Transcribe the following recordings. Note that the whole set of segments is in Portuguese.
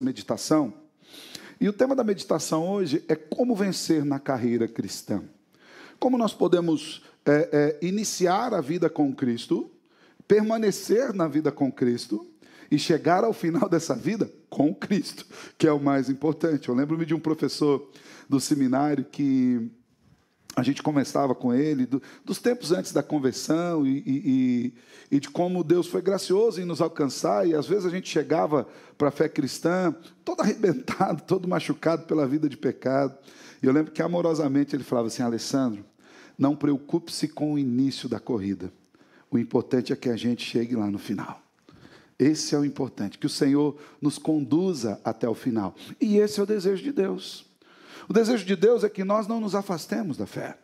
Meditação. E o tema da meditação hoje é como vencer na carreira cristã. Como nós podemos iniciar a vida com Cristo, permanecer na vida com Cristo e chegar ao final dessa vida com Cristo, que é o mais importante. Eu lembro-me de um professor do seminário que a gente conversava com ele dos tempos antes da conversão e de como Deus foi gracioso em nos alcançar, e às vezes a gente chegava para a fé cristã todo arrebentado, todo machucado pela vida de pecado. E eu lembro que amorosamente ele falava assim: Alessandro, não preocupe-se com o início da corrida, o importante é que a gente chegue lá no final. Esse é o importante, que o Senhor nos conduza até o final. E esse é o desejo de Deus. O desejo de Deus é que nós não nos afastemos da fé.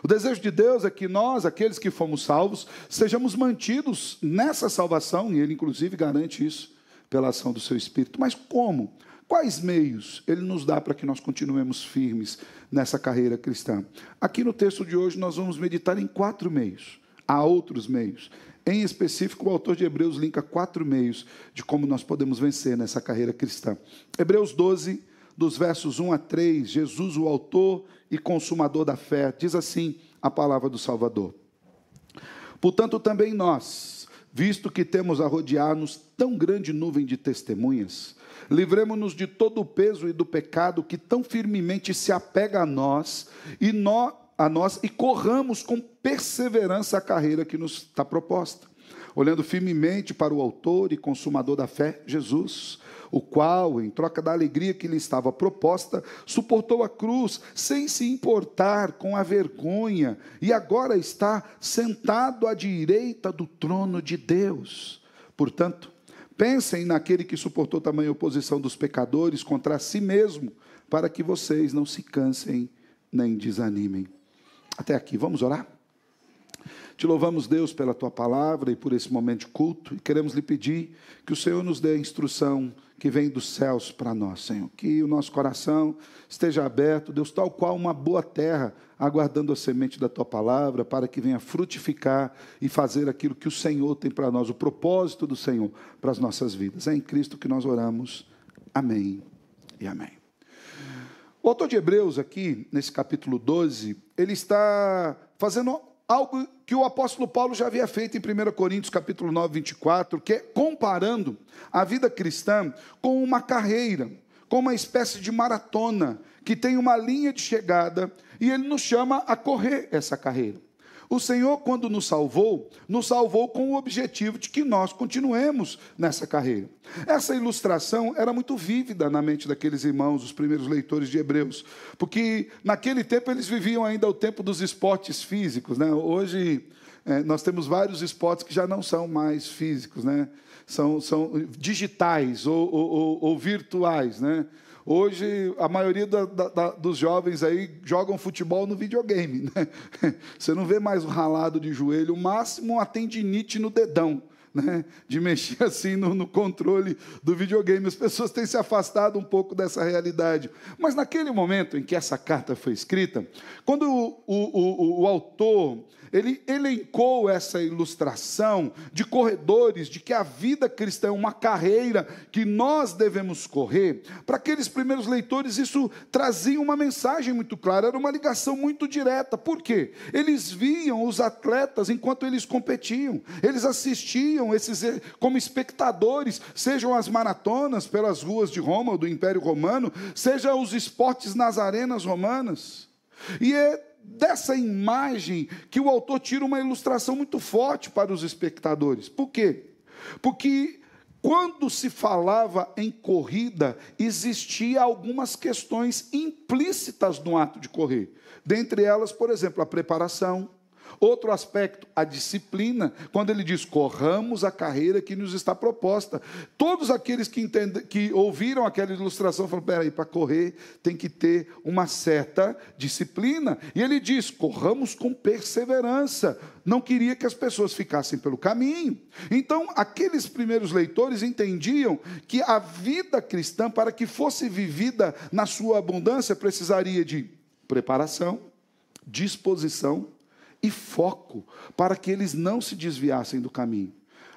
O desejo de Deus é que nós, aqueles que fomos salvos, sejamos mantidos nessa salvação, e Ele inclusive garante isso pela ação do Seu Espírito. Mas como? Quais meios Ele nos dá para que nós continuemos firmes nessa carreira cristã? Aqui no texto de hoje nós vamos meditar em 4 meios. Há outros meios. Em específico, o autor de Hebreus linka 4 meios de como nós podemos vencer nessa carreira cristã. Hebreus 12, dos versos 1 a 3, Jesus, o autor e consumador da fé, diz assim a palavra do Salvador: portanto também nós, visto que temos a rodear-nos tão grande nuvem de testemunhas, livremo-nos de todo o peso e do pecado que tão firmemente se apega a nós e corramos com perseverança a carreira que nos está proposta, olhando firmemente para o autor e consumador da fé, Jesus, o qual, em troca da alegria que lhe estava proposta, suportou a cruz, sem se importar com a vergonha, e agora está sentado à direita do trono de Deus. Portanto, pensem naquele que suportou tamanha oposição dos pecadores contra si mesmo, para que vocês não se cansem nem desanimem. Até aqui, vamos orar? Te louvamos, Deus, pela Tua palavra e por esse momento de culto, e queremos lhe pedir que o Senhor nos dê a instrução que vem dos céus para nós, Senhor. Que o nosso coração esteja aberto, Deus, tal qual uma boa terra, aguardando a semente da Tua palavra, para que venha frutificar e fazer aquilo que o Senhor tem para nós, o propósito do Senhor para as nossas vidas. É em Cristo que nós oramos. Amém e amém. O autor de Hebreus aqui, nesse capítulo 12, ele está fazendo algo que o apóstolo Paulo já havia feito em 1 Coríntios, capítulo 9, 24, que é comparando a vida cristã com uma carreira, com uma espécie de maratona, que tem uma linha de chegada, e ele nos chama a correr essa carreira. O Senhor, quando nos salvou com o objetivo de que nós continuemos nessa carreira. Essa ilustração era muito vívida na mente daqueles irmãos, os primeiros leitores de Hebreus, porque naquele tempo eles viviam ainda o tempo dos esportes físicos, né? Hoje nós temos vários esportes que já não são mais físicos, né? São digitais ou virtuais, né? Hoje, a maioria dos jovens aí jogam futebol no videogame, né? Você não vê mais o ralado de joelho, o máximo uma tendinite no dedão, né? De mexer assim no controle do videogame. As pessoas têm se afastado um pouco dessa realidade. Mas naquele momento em que essa carta foi escrita, quando o autor ele elencou essa ilustração de corredores, de que a vida cristã é uma carreira que nós devemos correr, para aqueles primeiros leitores isso trazia uma mensagem muito clara, era uma ligação muito direta. Por quê? Eles viam os atletas enquanto eles competiam, eles assistiam esses como espectadores, sejam as maratonas pelas ruas de Roma ou do Império Romano, sejam os esportes nas arenas romanas. E é dessa imagem que o autor tira uma ilustração muito forte para os espectadores. Por quê? Porque quando se falava em corrida, existia algumas questões implícitas no ato de correr. Dentre elas, por exemplo, a preparação. Outro aspecto, a disciplina, quando ele diz, corramos a carreira que nos está proposta. Todos aqueles que ouviram aquela ilustração falaram, peraí, para correr tem que ter uma certa disciplina. E ele diz, corramos com perseverança. Não queria que as pessoas ficassem pelo caminho. Então, aqueles primeiros leitores entendiam que a vida cristã, para que fosse vivida na sua abundância, precisaria de preparação, disposição e foco, para que eles não se desviassem do caminho.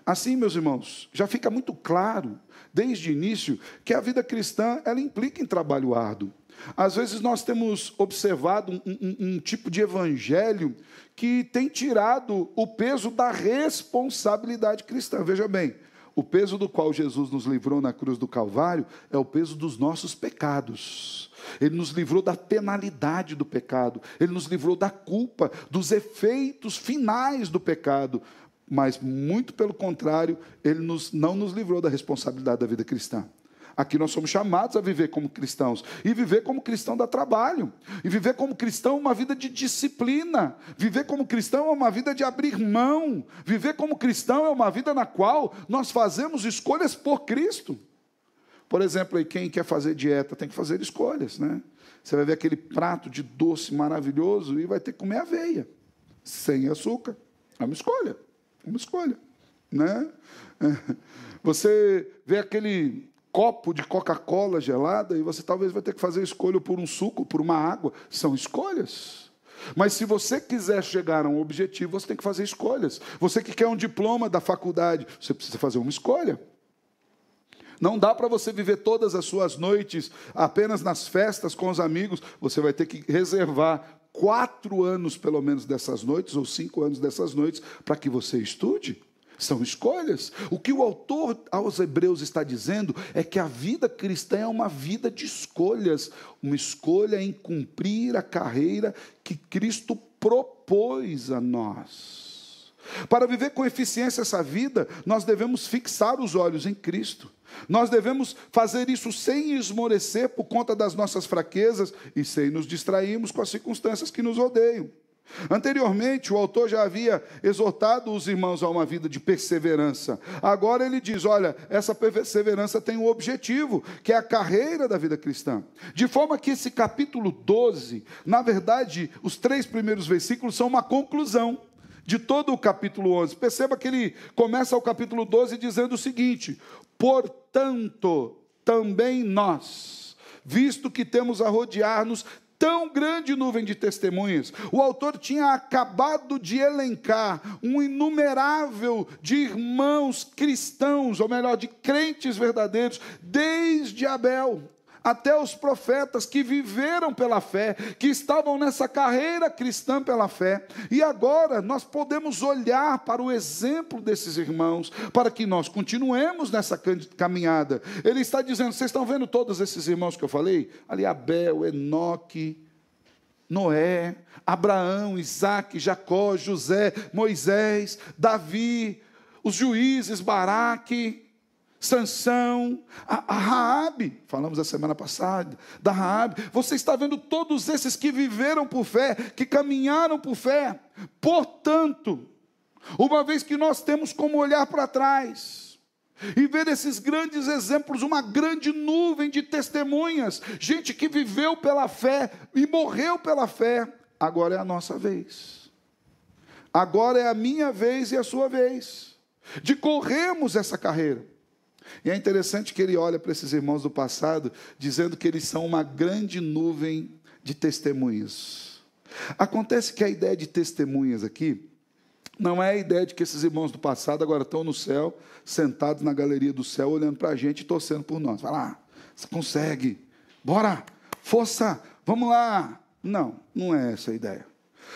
Assim, meus irmãos, já fica muito claro, desde o início, que a vida cristã, ela implica em trabalho árduo. Às vezes nós temos observado um tipo de evangelho que tem tirado o peso da responsabilidade cristã. Veja bem, o peso do qual Jesus nos livrou na cruz do Calvário é o peso dos nossos pecados. Ele nos livrou da penalidade do pecado. Ele nos livrou da culpa, dos efeitos finais do pecado. Mas, muito pelo contrário, Ele não nos livrou da responsabilidade da vida cristã. Aqui nós somos chamados a viver como cristãos. E viver como cristão dá trabalho. E viver como cristão é uma vida de disciplina. Viver como cristão é uma vida de abrir mão. Viver como cristão é uma vida na qual nós fazemos escolhas por Cristo. Por exemplo, aí, quem quer fazer dieta tem que fazer escolhas, né? Você vai ver aquele prato de doce maravilhoso e vai ter que comer aveia, sem açúcar. É uma escolha, né? Você vê aquele copo de Coca-Cola gelada e você talvez vai ter que fazer escolha por um suco, por uma água. São escolhas. Mas se você quiser chegar a um objetivo, você tem que fazer escolhas. Você que quer um diploma da faculdade, você precisa fazer uma escolha. Não dá para você viver todas as suas noites apenas nas festas com os amigos. Você vai ter que reservar 4 anos, pelo menos, dessas noites, ou 5 anos dessas noites, para que você estude. São escolhas. O que o autor aos Hebreus está dizendo é que a vida cristã é uma vida de escolhas. Uma escolha em cumprir a carreira que Cristo propôs a nós. Para viver com eficiência essa vida, nós devemos fixar os olhos em Cristo. Nós devemos fazer isso sem esmorecer por conta das nossas fraquezas e sem nos distrairmos com as circunstâncias que nos rodeiam. Anteriormente, o autor já havia exortado os irmãos a uma vida de perseverança. Agora ele diz, olha, essa perseverança tem um objetivo, que é a carreira da vida cristã. De forma que esse capítulo 12, na verdade, os 3 primeiros versículos são uma conclusão de todo o capítulo 11. Perceba que ele começa o capítulo 12 dizendo o seguinte: portanto, também nós, visto que temos a rodear-nos tão grande nuvem de testemunhas. O autor tinha acabado de elencar um inumerável de irmãos cristãos, ou melhor, de crentes verdadeiros, desde Abel até os profetas que viveram pela fé, que estavam nessa carreira cristã pela fé. E agora nós podemos olhar para o exemplo desses irmãos, para que nós continuemos nessa caminhada. Ele está dizendo, vocês estão vendo todos esses irmãos que eu falei? Ali Abel, Enoque, Noé, Abraão, Isaque, Jacó, José, Moisés, Davi, os juízes, Baraque, Sansão, a Raabe, falamos a semana passada, da Raabe. Você está vendo todos esses que viveram por fé, que caminharam por fé. Portanto, uma vez que nós temos como olhar para trás e ver esses grandes exemplos, uma grande nuvem de testemunhas, gente que viveu pela fé e morreu pela fé, agora é a nossa vez. Agora é a minha vez e a sua vez de corrermos essa carreira. E é interessante que ele olha para esses irmãos do passado, dizendo que eles são uma grande nuvem de testemunhas. Acontece que a ideia de testemunhas aqui, não é a ideia de que esses irmãos do passado agora estão no céu, sentados na galeria do céu, olhando para a gente e torcendo por nós. Vai lá, você consegue, bora, força, vamos lá. Não, não é essa a ideia.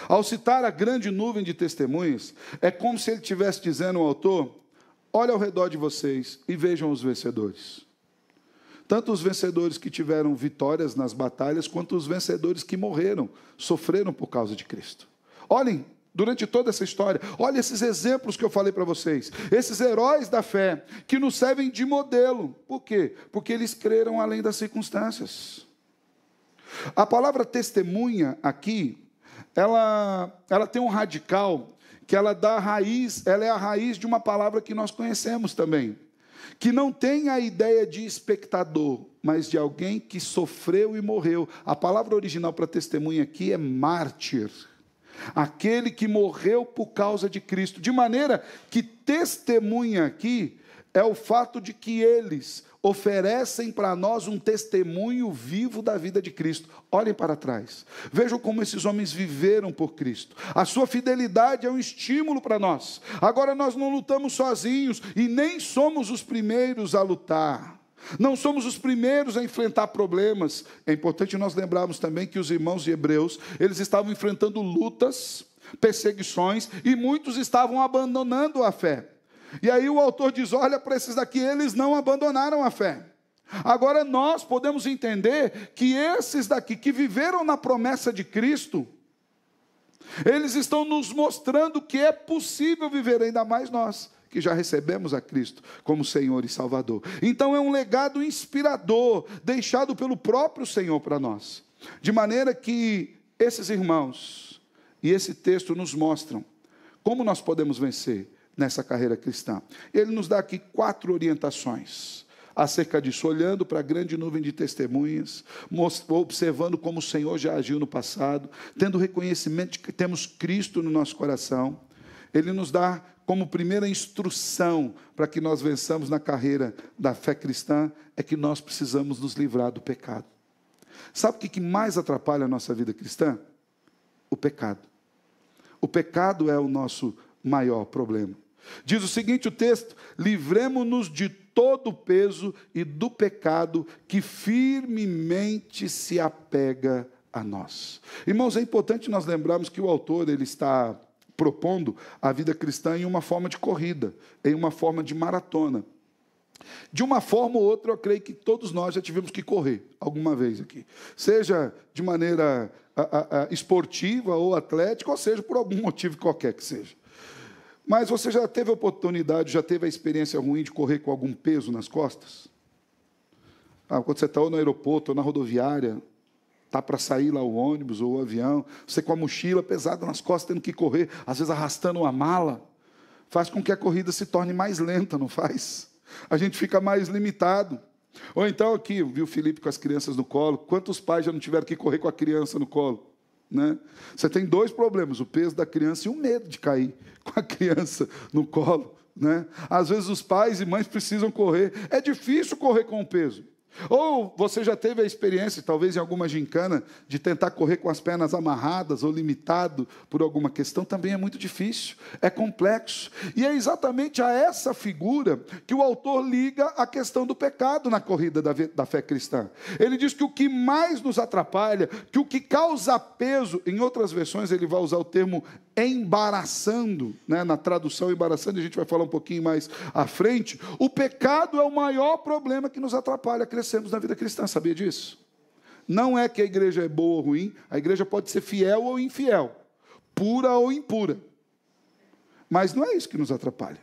Ao citar a grande nuvem de testemunhas, é como se ele estivesse dizendo ao autor, olha ao redor de vocês e vejam os vencedores. Tanto os vencedores que tiveram vitórias nas batalhas, quanto os vencedores que morreram, sofreram por causa de Cristo. Olhem, durante toda essa história, olhem esses exemplos que eu falei para vocês. Esses heróis da fé, que nos servem de modelo. Por quê? Porque eles creram além das circunstâncias. A palavra testemunha aqui, ela tem um radical que ela dá raiz, ela é a raiz de uma palavra que nós conhecemos também, que não tem a ideia de espectador, mas de alguém que sofreu e morreu. A palavra original para testemunha aqui é mártir, aquele que morreu por causa de Cristo, de maneira que testemunha aqui é o fato de que eles oferecem para nós um testemunho vivo da vida de Cristo. Olhem para trás. Vejam como esses homens viveram por Cristo. A sua fidelidade é um estímulo para nós. Agora nós não lutamos sozinhos e nem somos os primeiros a lutar. Não somos os primeiros a enfrentar problemas. É importante nós lembrarmos também que os irmãos de Hebreus, eles estavam enfrentando lutas, perseguições, e muitos estavam abandonando a fé. E aí o autor diz, olha para esses daqui, eles não abandonaram a fé. Agora nós podemos entender que esses daqui que viveram na promessa de Cristo, eles estão nos mostrando que é possível viver, ainda mais nós, que já recebemos a Cristo como Senhor e Salvador. Então é um legado inspirador, deixado pelo próprio Senhor para nós. De maneira que esses irmãos e esse texto nos mostram como nós podemos vencer nessa carreira cristã. Ele nos dá aqui 4 orientações acerca disso, olhando para a grande nuvem de testemunhas, observando como o Senhor já agiu no passado, tendo reconhecimento de que temos Cristo no nosso coração. Ele nos dá como primeira instrução para que nós vençamos na carreira da fé cristã, é que nós precisamos nos livrar do pecado. Sabe o que mais atrapalha a nossa vida cristã? O pecado. O pecado é o nosso maior problema. Diz o seguinte o texto: livremo-nos de todo o peso e do pecado que firmemente se apega a nós. Irmãos, é importante nós lembrarmos que o autor ele está propondo a vida cristã em uma forma de corrida, em uma forma de maratona. De uma forma ou outra, eu creio que todos nós já tivemos que correr alguma vez aqui. Seja de maneira esportiva ou atlética, ou seja, por algum motivo qualquer que seja. Mas você já teve a oportunidade, já teve a experiência ruim de correr com algum peso nas costas? Quando você está ou no aeroporto ou na rodoviária, está para sair lá o ônibus ou o avião, você com a mochila pesada nas costas, tendo que correr, às vezes arrastando uma mala, faz com que a corrida se torne mais lenta, não faz? A gente fica mais limitado. Ou então aqui, eu vi o Felipe com as crianças no colo, quantos pais já não tiveram que correr com a criança no colo? Né? Você tem 2 problemas, o peso da criança e o medo de cair com a criança no colo. Né? Às vezes os pais e mães precisam correr, é difícil correr com o peso. Ou você já teve a experiência, talvez em alguma gincana, de tentar correr com as pernas amarradas ou limitado por alguma questão, também é muito difícil, é complexo. E é exatamente a essa figura que o autor liga a questão do pecado na corrida da fé cristã. Ele diz que o que mais nos atrapalha, que o que causa peso, em outras versões ele vai usar o termo embaraçando, né? Na tradução embaraçando, a gente vai falar um pouquinho mais à frente, o pecado é o maior problema que nos atrapalha a crescermos na vida cristã, sabia disso? Não é que a igreja é boa ou ruim, a igreja pode ser fiel ou infiel, pura ou impura, mas não é isso que nos atrapalha.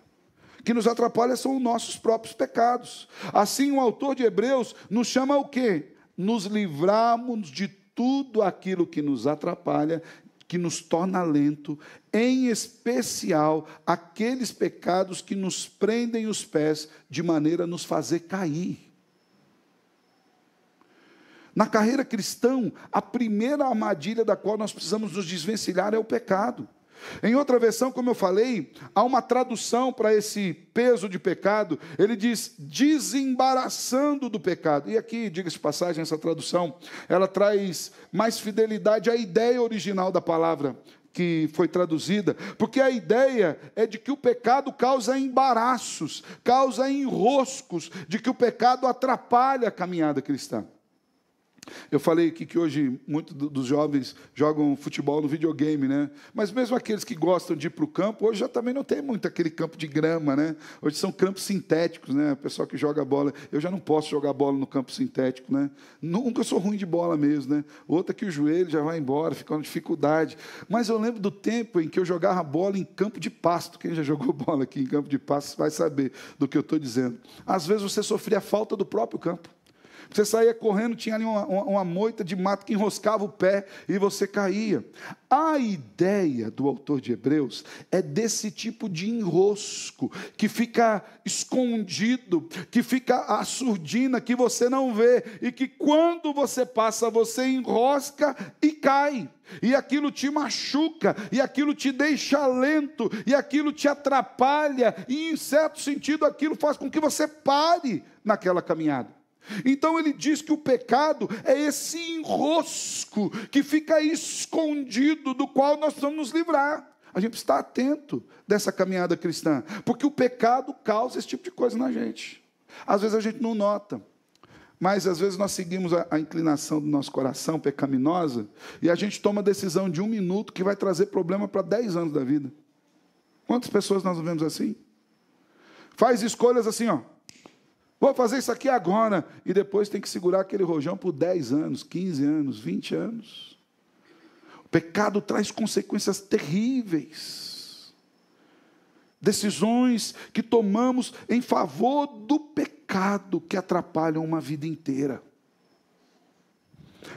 O que nos atrapalha são os nossos próprios pecados. Assim o autor de Hebreus nos chama o quê? Nos livrarmos de tudo aquilo que nos atrapalha, que nos torna lento, em especial aqueles pecados que nos prendem os pés de maneira a nos fazer cair. Na carreira cristã, a primeira armadilha da qual nós precisamos nos desvencilhar é o pecado. Em outra versão, como eu falei, há uma tradução para esse peso de pecado, ele diz, desembaraçando do pecado. E aqui, diga-se de passagem, essa tradução, ela traz mais fidelidade à ideia original da palavra que foi traduzida, porque a ideia é de que o pecado causa embaraços, causa enroscos, de que o pecado atrapalha a caminhada cristã. Eu falei aqui que hoje muitos dos jovens jogam futebol no videogame, né? Mas mesmo aqueles que gostam de ir para o campo, hoje já também não tem muito aquele campo de grama, né? Hoje são campos sintéticos, né? O pessoal que joga bola, eu já não posso jogar bola no campo sintético, né? Nunca sou ruim de bola mesmo, né? Outra que o joelho já vai embora, fica com dificuldade. Mas eu lembro do tempo em que eu jogava bola em campo de pasto. Quem já jogou bola aqui em campo de pasto vai saber do que eu estou dizendo. Às vezes você sofria a falta do próprio campo. Você saía correndo, tinha ali uma moita de mato que enroscava o pé e você caía. A ideia do autor de Hebreus é desse tipo de enrosco, que fica escondido, que fica a surdina, que você não vê, e que quando você passa, você enrosca e cai. E aquilo te machuca, e aquilo te deixa lento, e aquilo te atrapalha, e em certo sentido aquilo faz com que você pare naquela caminhada. Então ele diz que o pecado é esse enrosco que fica escondido, do qual nós precisamos nos livrar. A gente precisa estar atento dessa caminhada cristã, porque o pecado causa esse tipo de coisa na gente. Às vezes a gente não nota, mas às vezes nós seguimos a inclinação do nosso coração pecaminosa, e a gente toma a decisão de 1 minuto que vai trazer problema para 10 anos da vida. Quantas pessoas nós vemos assim? Faz escolhas assim, ó. Vou fazer isso aqui agora, e depois tem que segurar aquele rojão por 10 anos, 15 anos, 20 anos. O pecado traz consequências terríveis. Decisões que tomamos em favor do pecado que atrapalham uma vida inteira.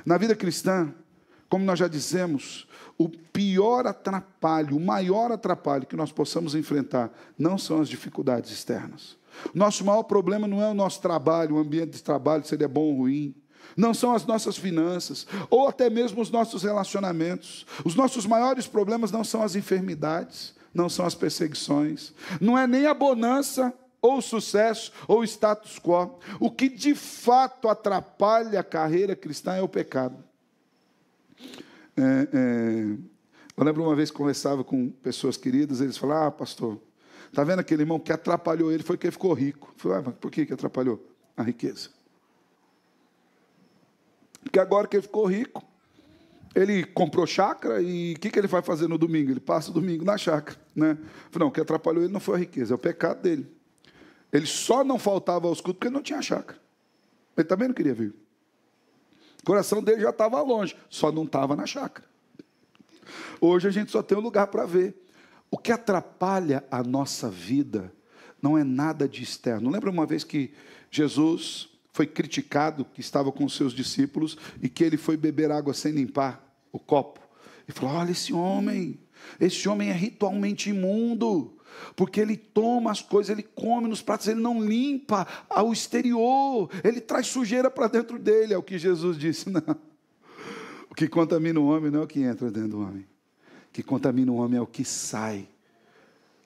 Na vida cristã, como nós já dissemos, o pior atrapalho, o maior atrapalho que nós possamos enfrentar não são as dificuldades externas. Nosso maior problema não é o nosso trabalho, o ambiente de trabalho, se ele é bom ou ruim. Não são as nossas finanças, ou até mesmo os nossos relacionamentos. Os nossos maiores problemas não são as enfermidades, não são as perseguições. Não é nem a bonança, ou o sucesso, ou o status quo. O que de fato atrapalha a carreira cristã é o pecado. Eu lembro uma vez que conversava com pessoas queridas, eles falaram, pastor, está vendo aquele irmão que atrapalhou ele, foi que ele ficou rico. Eu falei, mas por que atrapalhou? A riqueza. Porque agora que ele ficou rico, ele comprou chácara e o que ele vai fazer no domingo? Ele passa o domingo na chácara. Né? Eu falei, não, o que atrapalhou ele não foi a riqueza, é o pecado dele. Ele só não faltava aos cultos porque ele não tinha chácara. Ele também não queria vir. O coração dele já estava longe, só não estava na chácara. Hoje a gente só tem um lugar para ver. O que atrapalha a nossa vida não é nada de externo. Lembra uma vez que Jesus foi criticado, que estava com os seus discípulos, e que ele foi beber água sem limpar o copo? E falou, olha esse homem é ritualmente imundo, porque ele toma as coisas, ele come nos pratos, ele não limpa ao exterior, ele traz sujeira para dentro dele. É o que Jesus disse, não. O que contamina o homem não é o que entra dentro do homem. O que contamina o homem é o que sai.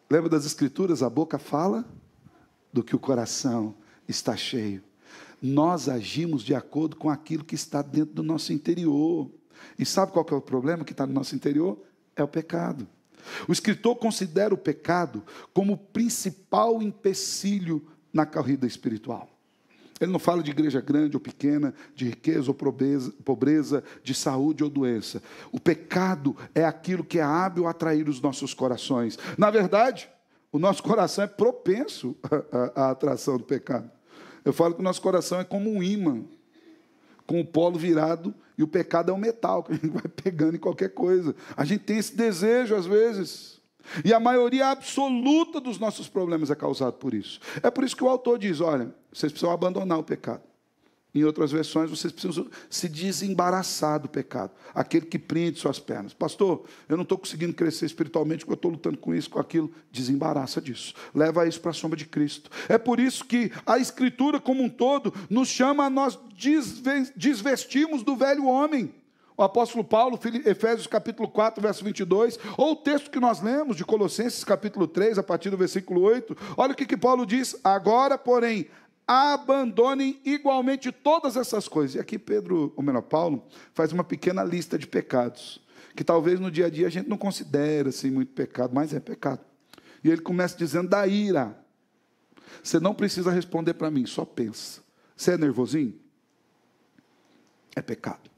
Lembra das Escrituras? A boca fala do que o coração está cheio. Nós agimos de acordo com aquilo que está dentro do nosso interior. E sabe qual que é o problema que está no nosso interior? É o pecado. O escritor considera o pecado como o principal empecilho na corrida espiritual. Ele não fala de igreja grande ou pequena, de riqueza ou pobreza, de saúde ou doença. O pecado é aquilo que é hábil a atrair os nossos corações. Na verdade, o nosso coração é propenso à atração do pecado. Eu falo que o nosso coração é como um ímã, com o polo virado, e o pecado é um metal, que a gente vai pegando em qualquer coisa. A gente tem esse desejo às vezes. E a maioria absoluta dos nossos problemas é causado por isso. É por isso que o autor diz, olha, vocês precisam abandonar o pecado. Em outras versões, vocês precisam se desembaraçar do pecado. Aquele que prende suas pernas. Pastor, eu não estou conseguindo crescer espiritualmente porque eu estou lutando com isso, com aquilo. Desembaraça disso. Leva isso para a sombra de Cristo. É por isso que a Escritura como um todo nos chama a nós desvestirmos do velho homem. O apóstolo Paulo, Efésios capítulo 4, verso 22, ou o texto que nós lemos de Colossenses capítulo 3, a partir do versículo 8, olha o que Paulo diz, agora, porém, abandonem igualmente todas essas coisas. E aqui Paulo faz uma pequena lista de pecados, que talvez no dia a dia a gente não considere assim muito pecado, mas é pecado. E ele começa dizendo da ira. Você não precisa responder para mim, só pensa. Você é nervosinho? É pecado.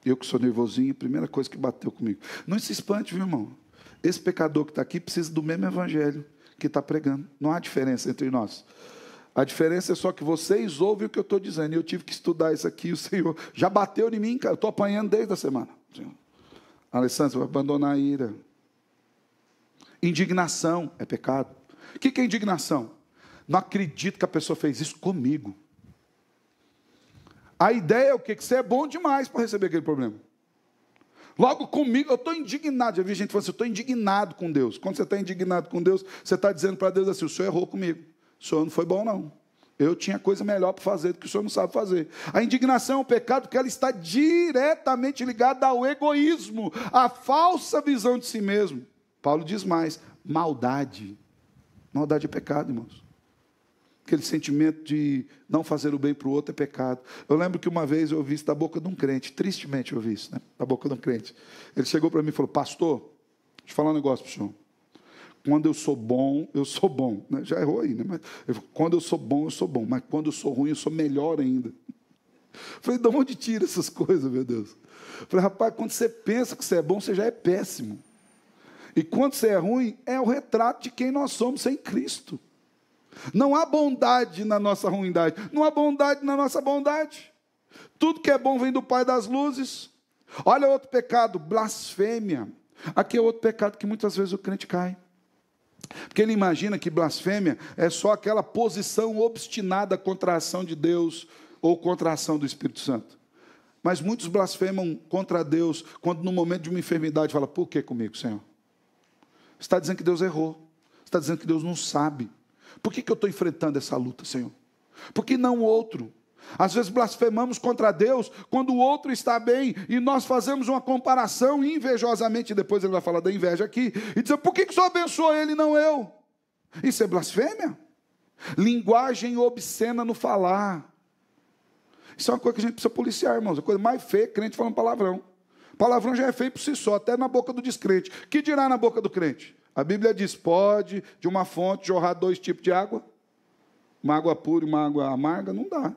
Eu que sou nervosinho, a primeira coisa que bateu comigo. Não se espante, viu, irmão? Esse pecador que está aqui precisa do mesmo evangelho que está pregando. Não há diferença entre nós. A diferença é só que vocês ouvem o que eu estou dizendo. E eu tive que estudar isso aqui. O Senhor já bateu em mim, cara. Eu estou apanhando desde a semana. Alessandro, você vai abandonar a ira. Indignação é pecado. O que é indignação? Não acredito que a pessoa fez isso comigo. A ideia é o quê? Que você é bom demais para receber aquele problema. Logo comigo, eu estou indignado. Já vi gente falando assim, eu estou indignado com Deus. Quando você está indignado com Deus, você está dizendo para Deus assim, o Senhor errou comigo. O Senhor não foi bom, não. Eu tinha coisa melhor para fazer do que o Senhor não sabe fazer. A indignação é um pecado porque ela está diretamente ligada ao egoísmo, à falsa visão de si mesmo. Paulo diz mais, maldade. Maldade é pecado, irmãos. Aquele sentimento de não fazer o bem para o outro é pecado. Eu lembro que uma vez eu ouvi isso da boca de um crente, tristemente eu ouvi isso, né? Da boca de um crente. Ele chegou para mim e falou, pastor, deixa eu falar um negócio para o senhor. Quando eu sou bom, né? Já errou aí, né? Mas, quando eu sou bom, mas quando eu sou ruim, eu sou melhor ainda. Eu falei, de onde tira essas coisas, meu Deus? Eu falei, rapaz, quando você pensa que você é bom, você já é péssimo. E quando você é ruim, é o retrato de quem nós somos sem Cristo. Não há bondade na nossa ruindade, não há bondade na nossa bondade. Tudo que é bom vem do Pai das luzes. Olha outro pecado, blasfêmia. Aqui é outro pecado que muitas vezes o crente cai. Porque ele imagina que blasfêmia é só aquela posição obstinada contra a ação de Deus ou contra a ação do Espírito Santo. Mas muitos blasfemam contra Deus quando no momento de uma enfermidade fala, por que comigo, Senhor? Você está dizendo que Deus errou. Você está dizendo que Deus não sabe. Por que eu estou enfrentando essa luta, Senhor? Por que não o outro? Às vezes blasfemamos contra Deus quando o outro está bem e nós fazemos uma comparação invejosamente, depois ele vai falar da inveja aqui, e dizer, por que o Senhor abençoou ele e não eu? Isso é blasfêmia? Linguagem obscena no falar. Isso é uma coisa que a gente precisa policiar, irmãos. A coisa mais feia é crente falando palavrão. Palavrão já é feio por si só, até na boca do descrente. Que dirá na boca do crente? A Bíblia diz, pode de uma fonte jorrar 2 tipos de água? Uma água pura e uma água amarga? Não dá.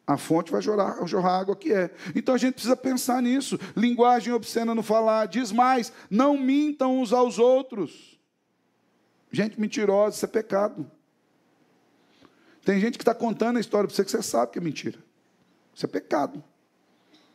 A fonte vai jorrar a água que é. Então a gente precisa pensar nisso. Linguagem obscena no falar. Diz mais, não mintam uns aos outros. Gente mentirosa, isso é pecado. Tem gente que está contando a história para você que você sabe que é mentira. Isso é pecado.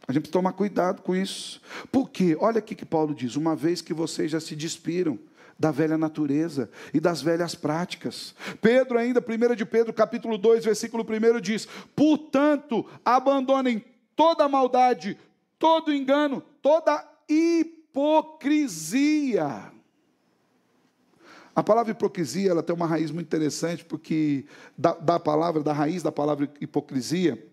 A gente precisa tomar cuidado com isso. Por quê? Olha aqui que Paulo diz, uma vez que vocês já se despiram da velha natureza e das velhas práticas. Pedro ainda, 1 de Pedro, capítulo 2, versículo 1 diz, portanto, abandonem toda maldade, todo engano, toda hipocrisia. A palavra hipocrisia, ela tem uma raiz muito interessante, porque da raiz da palavra hipocrisia,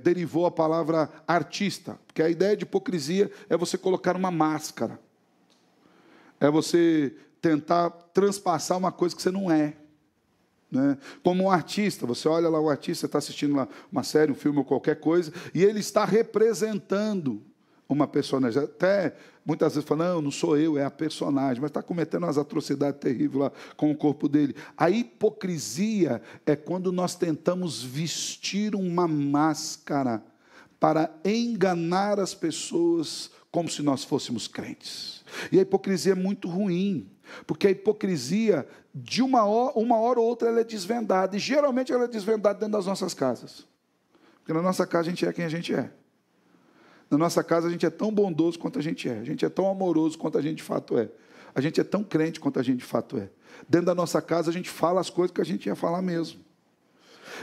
derivou a palavra artista, porque a ideia de hipocrisia é você colocar uma máscara, é você tentar transpassar uma coisa que você não é, né? Como um artista, você olha lá o artista, está assistindo lá uma série, um filme ou qualquer coisa, e ele está representando uma personagem, até muitas vezes fala, não sou eu, é a personagem, mas está cometendo umas atrocidades terríveis lá com o corpo dele. A hipocrisia é quando nós tentamos vestir uma máscara para enganar as pessoas como se nós fôssemos crentes. E a hipocrisia é muito ruim, porque a hipocrisia, de uma hora ou outra, ela é desvendada, e geralmente ela é desvendada dentro das nossas casas, porque na nossa casa a gente é quem a gente é. Na nossa casa a gente é tão bondoso quanto a gente é tão amoroso quanto a gente de fato é, a gente é tão crente quanto a gente de fato é. Dentro da nossa casa a gente fala as coisas que a gente ia falar mesmo.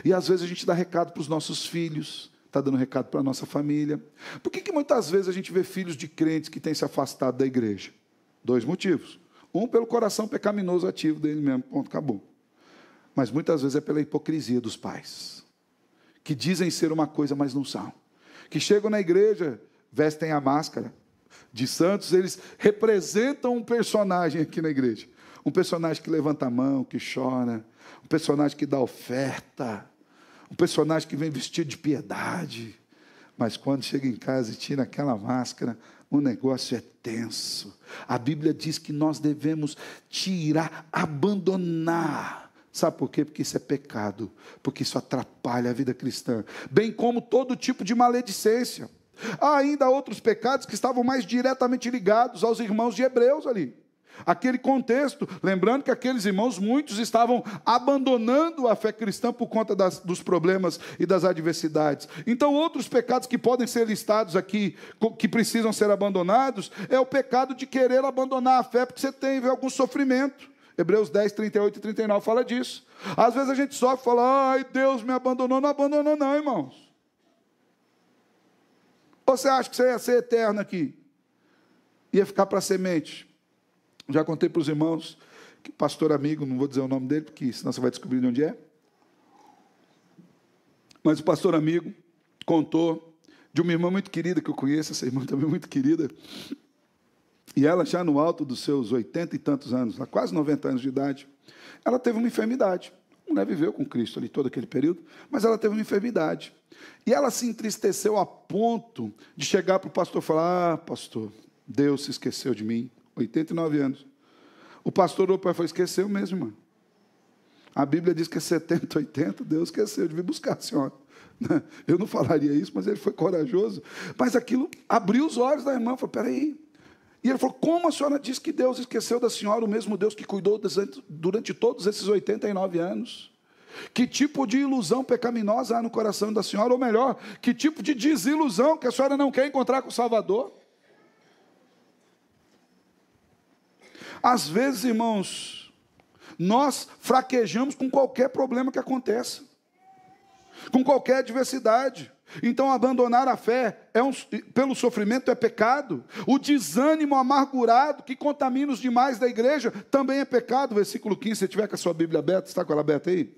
E às vezes a gente dá recado para os nossos filhos, está dando recado para a nossa família. Por que muitas vezes a gente vê filhos de crentes que têm se afastado da igreja? 2 motivos. Um, pelo coração pecaminoso ativo dele mesmo, ponto, acabou. Mas muitas vezes é pela hipocrisia dos pais, que dizem ser uma coisa, mas não são. Que chegam na igreja, vestem a máscara de santos, eles representam um personagem aqui na igreja. Um personagem que levanta a mão, que chora, um personagem que dá oferta, um personagem que vem vestido de piedade. Mas quando chega em casa e tira aquela máscara, o negócio é tenso. A Bíblia diz que nós devemos tirar, abandonar. Sabe por quê? Porque isso é pecado, porque isso atrapalha a vida cristã, bem como todo tipo de maledicência. Há ainda outros pecados que estavam mais diretamente ligados aos irmãos de Hebreus ali. Aquele contexto, lembrando que aqueles irmãos, muitos estavam abandonando a fé cristã por conta dos problemas e das adversidades. Então, outros pecados que podem ser listados aqui, que precisam ser abandonados, é o pecado de querer abandonar a fé porque você teve algum sofrimento. Hebreus 10, 38 e 39 fala disso. Às vezes a gente sofre e fala, ai, Deus me abandonou. Não abandonou não, irmãos. Ou você acha que você ia ser eterno aqui? Ia ficar para a semente? Já contei para os irmãos, que pastor amigo, não vou dizer o nome dele, porque senão você vai descobrir de onde é. Mas o pastor amigo contou de uma irmã muito querida que eu conheço, essa irmã também muito querida, e ela já no alto dos seus 80 e tantos anos, quase 90 anos de idade, ela teve uma enfermidade. A mulher viveu com Cristo ali todo aquele período, mas ela teve uma enfermidade. E ela se entristeceu a ponto de chegar para o pastor e falar, pastor, Deus se esqueceu de mim, 89 anos. O pastor orou para ele, esqueceu mesmo, irmão. A Bíblia diz que é 70, 80, Deus esqueceu de vir buscar a senhora. Eu não falaria isso, mas ele foi corajoso. Mas aquilo abriu os olhos da irmã, falou, peraí. E ele falou, como a senhora diz que Deus esqueceu da senhora, o mesmo Deus que cuidou durante todos esses 89 anos? Que tipo de ilusão pecaminosa há no coração da senhora? Ou melhor, que tipo de desilusão que a senhora não quer encontrar com o Salvador? Às vezes, irmãos, nós fraquejamos com qualquer problema que aconteça, com qualquer adversidade. Então, abandonar a fé pelo sofrimento é pecado. O desânimo amargurado que contamina os demais da igreja também é pecado. Versículo 15, se tiver com a sua Bíblia aberta, está com ela aberta aí?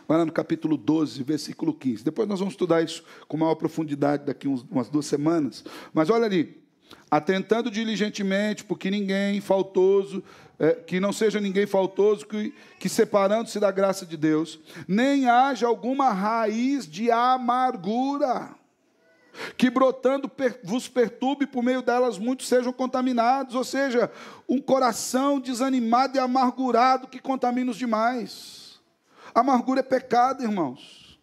Vai lá no capítulo 12, versículo 15. Depois nós vamos estudar isso com maior profundidade daqui umas 2 semanas. Mas olha ali. Atentando diligentemente, porque ninguém faltoso, que não seja ninguém faltoso, que separando-se da graça de Deus, nem haja alguma raiz de amargura, que brotando vos perturbe, por meio delas muitos sejam contaminados, ou seja, um coração desanimado e amargurado que contamina os demais. A amargura é pecado, irmãos.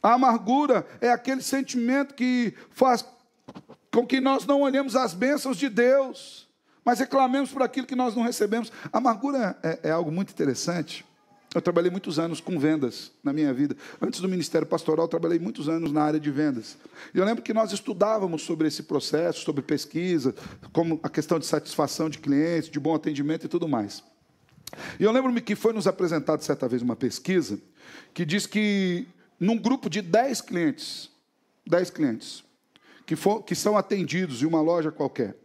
A amargura é aquele sentimento que faz com que nós não olhemos as bênçãos de Deus, mas reclamemos por aquilo que nós não recebemos. A amargura é algo muito interessante. Eu trabalhei muitos anos com vendas na minha vida. Antes do ministério pastoral, eu trabalhei muitos anos na área de vendas. E eu lembro que nós estudávamos sobre esse processo, sobre pesquisa, como a questão de satisfação de clientes, de bom atendimento e tudo mais. E eu lembro-me que foi nos apresentado certa vez uma pesquisa que diz que num grupo de 10 clientes, que são atendidos em uma loja qualquer,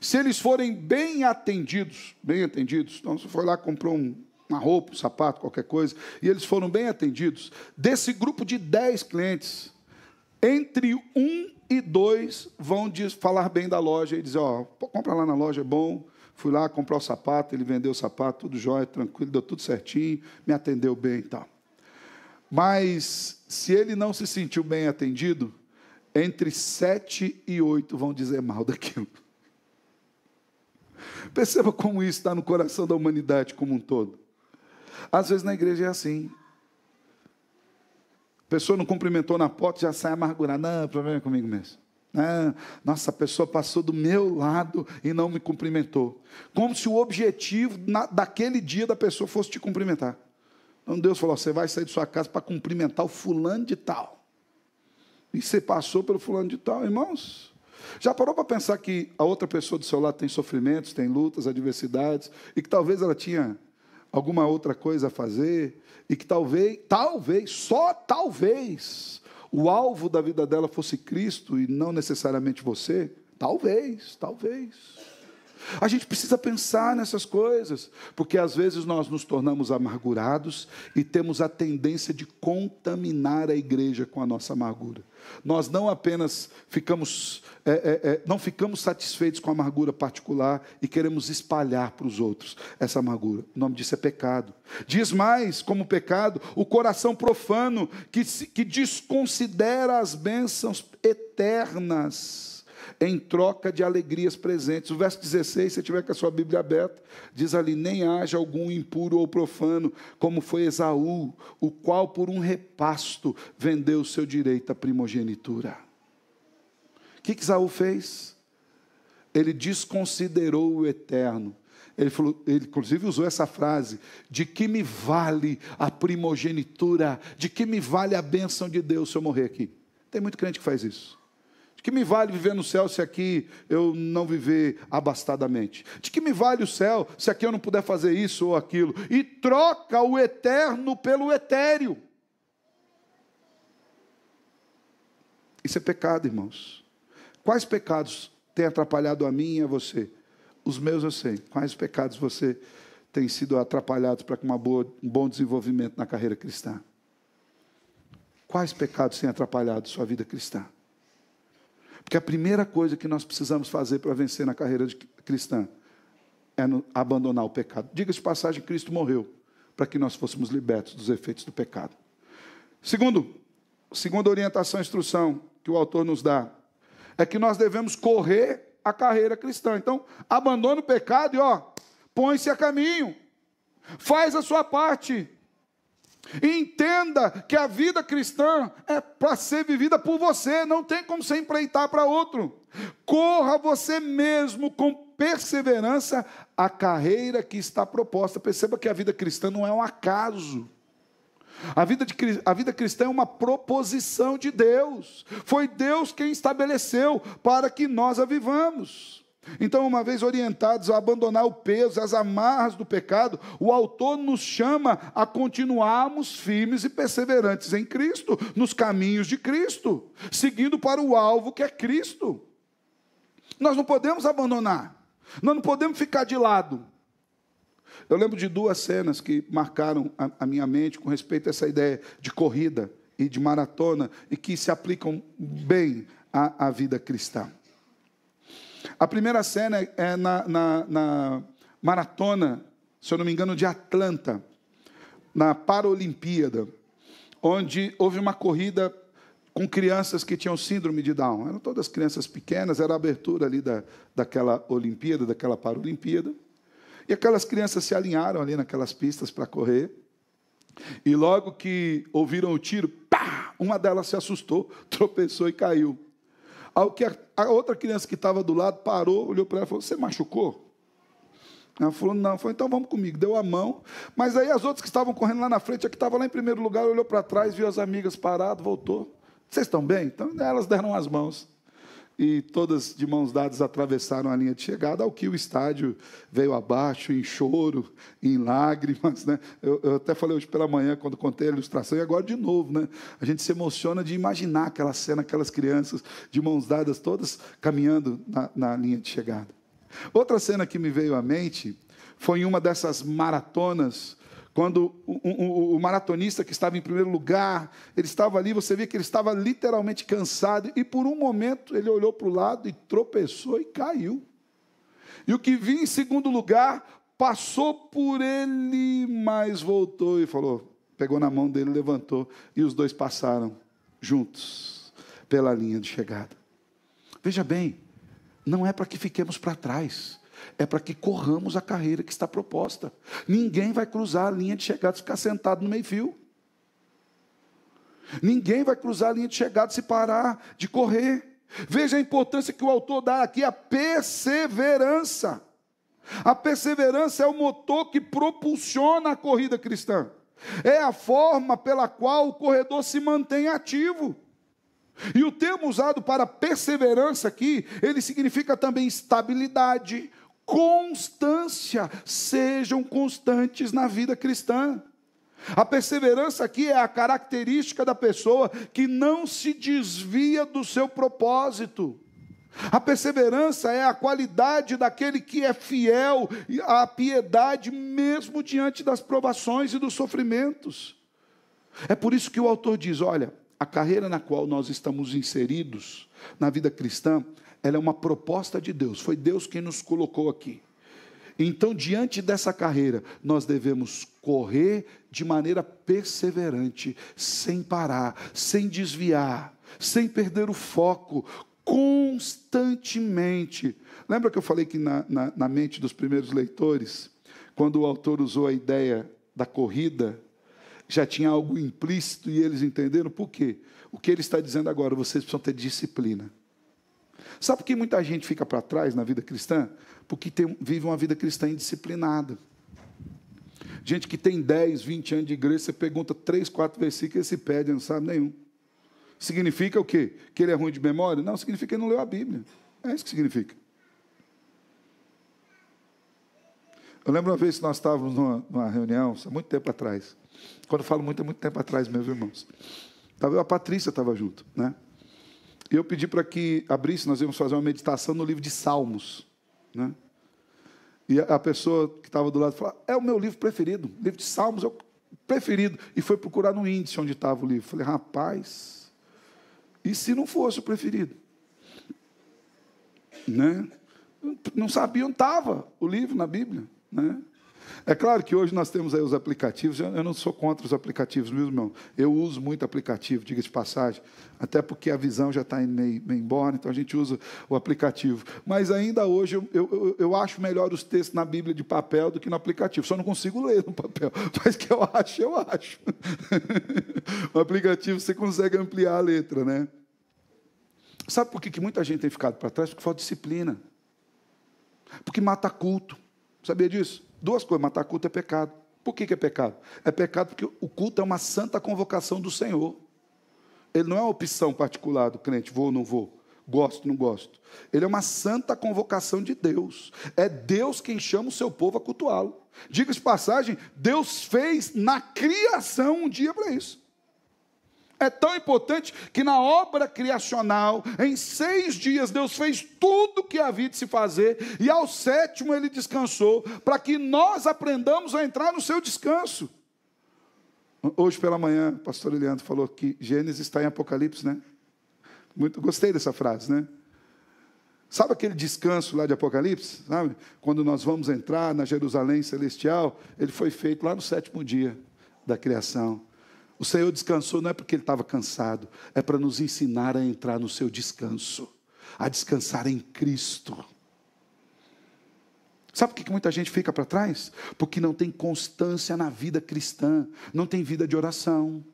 se eles forem bem atendidos, então você foi lá, comprou uma roupa, um sapato, qualquer coisa, e eles foram bem atendidos, desse grupo de 10 clientes, entre 1 e 2 vão falar bem da loja e dizer, compra lá na loja, é bom, fui lá comprar o sapato, ele vendeu o sapato, tudo jóia, tranquilo, deu tudo certinho, me atendeu bem e tal. Mas, se ele não se sentiu bem atendido, entre 7 e 8 vão dizer mal daquilo. Perceba como isso está no coração da humanidade como um todo. Às vezes na igreja é assim. A pessoa não cumprimentou na porta, já sai amargurada. Não, o problema é comigo mesmo. Nossa, a pessoa passou do meu lado e não me cumprimentou. Como se o objetivo daquele dia da pessoa fosse te cumprimentar. Então Deus falou, você vai sair de sua casa para cumprimentar o fulano de tal. E você passou pelo fulano de tal, irmãos. Já parou para pensar que a outra pessoa do seu lado tem sofrimentos, tem lutas, adversidades, e que talvez ela tinha alguma outra coisa a fazer, e que talvez, só talvez, o alvo da vida dela fosse Cristo e não necessariamente você? Talvez. A gente precisa pensar nessas coisas, porque às vezes nós nos tornamos amargurados e temos a tendência de contaminar a igreja com a nossa amargura. Nós não apenas não ficamos satisfeitos com a amargura particular e queremos espalhar para os outros essa amargura. O nome disso é pecado. Diz mais, como pecado, o coração profano que desconsidera as bênçãos eternas em troca de alegrias presentes. O verso 16, se tiver com a sua Bíblia aberta, diz ali, nem haja algum impuro ou profano, como foi Esaú, o qual por um repasto vendeu o seu direito à primogenitura. O que Esaú fez? Ele desconsiderou o eterno. Ele inclusive usou essa frase, de que me vale a primogenitura, de que me vale a bênção de Deus se eu morrer aqui. Tem muito crente que faz isso. De que me vale viver no céu se aqui eu não viver abastadamente? De que me vale o céu se aqui eu não puder fazer isso ou aquilo? E troca o eterno pelo etéreo. Isso é pecado, irmãos. Quais pecados têm atrapalhado a mim e a você? Os meus eu sei. Quais pecados você tem sido atrapalhado para um bom desenvolvimento na carreira cristã? Quais pecados têm atrapalhado sua vida cristã? Porque a primeira coisa que nós precisamos fazer para vencer na carreira cristã é abandonar o pecado. Diga-se de passagem, Cristo morreu para que nós fôssemos libertos dos efeitos do pecado. Segunda orientação e instrução que o autor nos dá é que nós devemos correr a carreira cristã. Então, abandona o pecado e põe-se a caminho. Faz a sua parte. E entenda que a vida cristã é para ser vivida por você, não tem como você empreitar para outro. Corra você mesmo com perseverança a carreira que está proposta. Perceba que a vida cristã não é um acaso. A vida cristã é uma proposição de Deus. Foi Deus quem estabeleceu para que nós a vivamos. Então, uma vez orientados a abandonar o peso, as amarras do pecado, o autor nos chama a continuarmos firmes e perseverantes em Cristo, nos caminhos de Cristo, seguindo para o alvo que é Cristo. Nós não podemos abandonar, nós não podemos ficar de lado. Eu lembro de duas cenas que marcaram a minha mente com respeito a essa ideia de corrida e de maratona e que se aplicam bem à vida cristã. A primeira cena é na maratona, se eu não me engano, de Atlanta, na Paralimpíada, onde houve uma corrida com crianças que tinham síndrome de Down. Eram todas crianças pequenas, era a abertura ali daquela Olimpíada, daquela Paralimpíada. E aquelas crianças se alinharam ali naquelas pistas para correr. E logo que ouviram o tiro, pá, uma delas se assustou, tropeçou e caiu. Ao que a outra criança que estava do lado parou, olhou para ela e falou: você machucou? Ela falou: não. Falou: então vamos comigo. Deu a mão. Mas aí as outras que estavam correndo lá na frente, a que estava lá em primeiro lugar, olhou para trás, viu as amigas paradas, voltou. Vocês estão bem? Então elas deram as mãos. E todas de mãos dadas atravessaram a linha de chegada, ao que o estádio veio abaixo, em choro, em lágrimas. Né? Eu até falei hoje pela manhã, quando contei a ilustração, e agora de novo. Né? A gente se emociona de imaginar aquela cena, aquelas crianças de mãos dadas, todas caminhando na linha de chegada. Outra cena que me veio à mente foi em uma dessas maratonas, quando o maratonista que estava em primeiro lugar, ele estava ali, você via que ele estava literalmente cansado, e por um momento ele olhou para o lado e tropeçou e caiu. E o que vinha em segundo lugar, passou por ele, mas voltou e falou, pegou na mão dele, levantou, e os dois passaram juntos pela linha de chegada. Veja bem, não é para que fiquemos para trás, é para que corramos a carreira que está proposta. Ninguém vai cruzar a linha de chegada e ficar sentado no meio-fio. Ninguém vai cruzar a linha de chegada se parar de correr. Veja a importância que o autor dá aqui, a perseverança. A perseverança é o motor que propulsiona a corrida cristã. É a forma pela qual o corredor se mantém ativo. E o termo usado para perseverança aqui, ele significa também estabilidade, constância. Sejam constantes na vida cristã. A perseverança aqui é a característica da pessoa que não se desvia do seu propósito. A perseverança é a qualidade daquele que é fiel à piedade, mesmo diante das provações e dos sofrimentos. É por isso que o autor diz, olha, a carreira na qual nós estamos inseridos, na vida cristã, ela é uma proposta de Deus. Foi Deus quem nos colocou aqui. Então, diante dessa carreira, nós devemos correr de maneira perseverante, sem parar, sem desviar, sem perder o foco, constantemente. Lembra que eu falei que na mente dos primeiros leitores, quando o autor usou a ideia da corrida, já tinha algo implícito e eles entenderam por quê? O que ele está dizendo agora, vocês precisam ter disciplina. Sabe por que muita gente fica para trás na vida cristã? Porque vive uma vida cristã indisciplinada. Gente que tem 10, 20 anos de igreja, você pergunta 3, 4 versículos e se perde, não sabe nenhum. Significa o quê? Que ele é ruim de memória? Não, significa que ele não leu a Bíblia. É isso que significa. Eu lembro uma vez que nós estávamos numa reunião, há muito tempo atrás. Quando eu falo muito, é muito tempo atrás, meus irmãos. A Patrícia estava junto, né? E eu pedi para que abrisse, nós íamos fazer uma meditação no livro de Salmos, né? E a pessoa que estava do lado falou, é o meu livro preferido, o livro de Salmos é o preferido. E foi procurar no índice onde estava o livro. Falei, rapaz, e se não fosse o preferido? Né? Não sabia onde estava o livro na Bíblia, né? É claro que hoje nós temos aí os aplicativos, eu não sou contra os aplicativos, meu irmão. Eu uso muito aplicativo, diga de passagem, até porque a visão já está meio embora, então a gente usa o aplicativo. Mas ainda hoje eu acho melhor os textos na Bíblia de papel do que no aplicativo. Só não consigo ler no papel, mas que eu acho. O aplicativo você consegue ampliar a letra, né? Sabe por que muita gente tem ficado para trás? Porque falta disciplina. Porque mata culto. Sabia disso? Duas coisas, matar culto é pecado. Por que é pecado? É pecado porque o culto é uma santa convocação do Senhor. Ele não é uma opção particular do crente, vou ou não vou, gosto ou não gosto. Ele é uma santa convocação de Deus. É Deus quem chama o seu povo a cultuá-lo. Diga-se de passagem, Deus fez na criação um dia para isso. É tão importante que na obra criacional, em 6 dias, Deus fez tudo o que havia de se fazer, e ao 7º ele descansou, para que nós aprendamos a entrar no seu descanso. Hoje pela manhã, o pastor Eliandro falou que Gênesis está em Apocalipse, né? Muito gostei dessa frase, né? Sabe aquele descanso lá de Apocalipse? Sabe? Quando nós vamos entrar na Jerusalém celestial, ele foi feito lá no 7º dia da criação. O Senhor descansou não é porque Ele estava cansado, é para nos ensinar a entrar no seu descanso, a descansar em Cristo. Sabe por que muita gente fica para trás? Porque não tem constância na vida cristã, não tem vida de oração,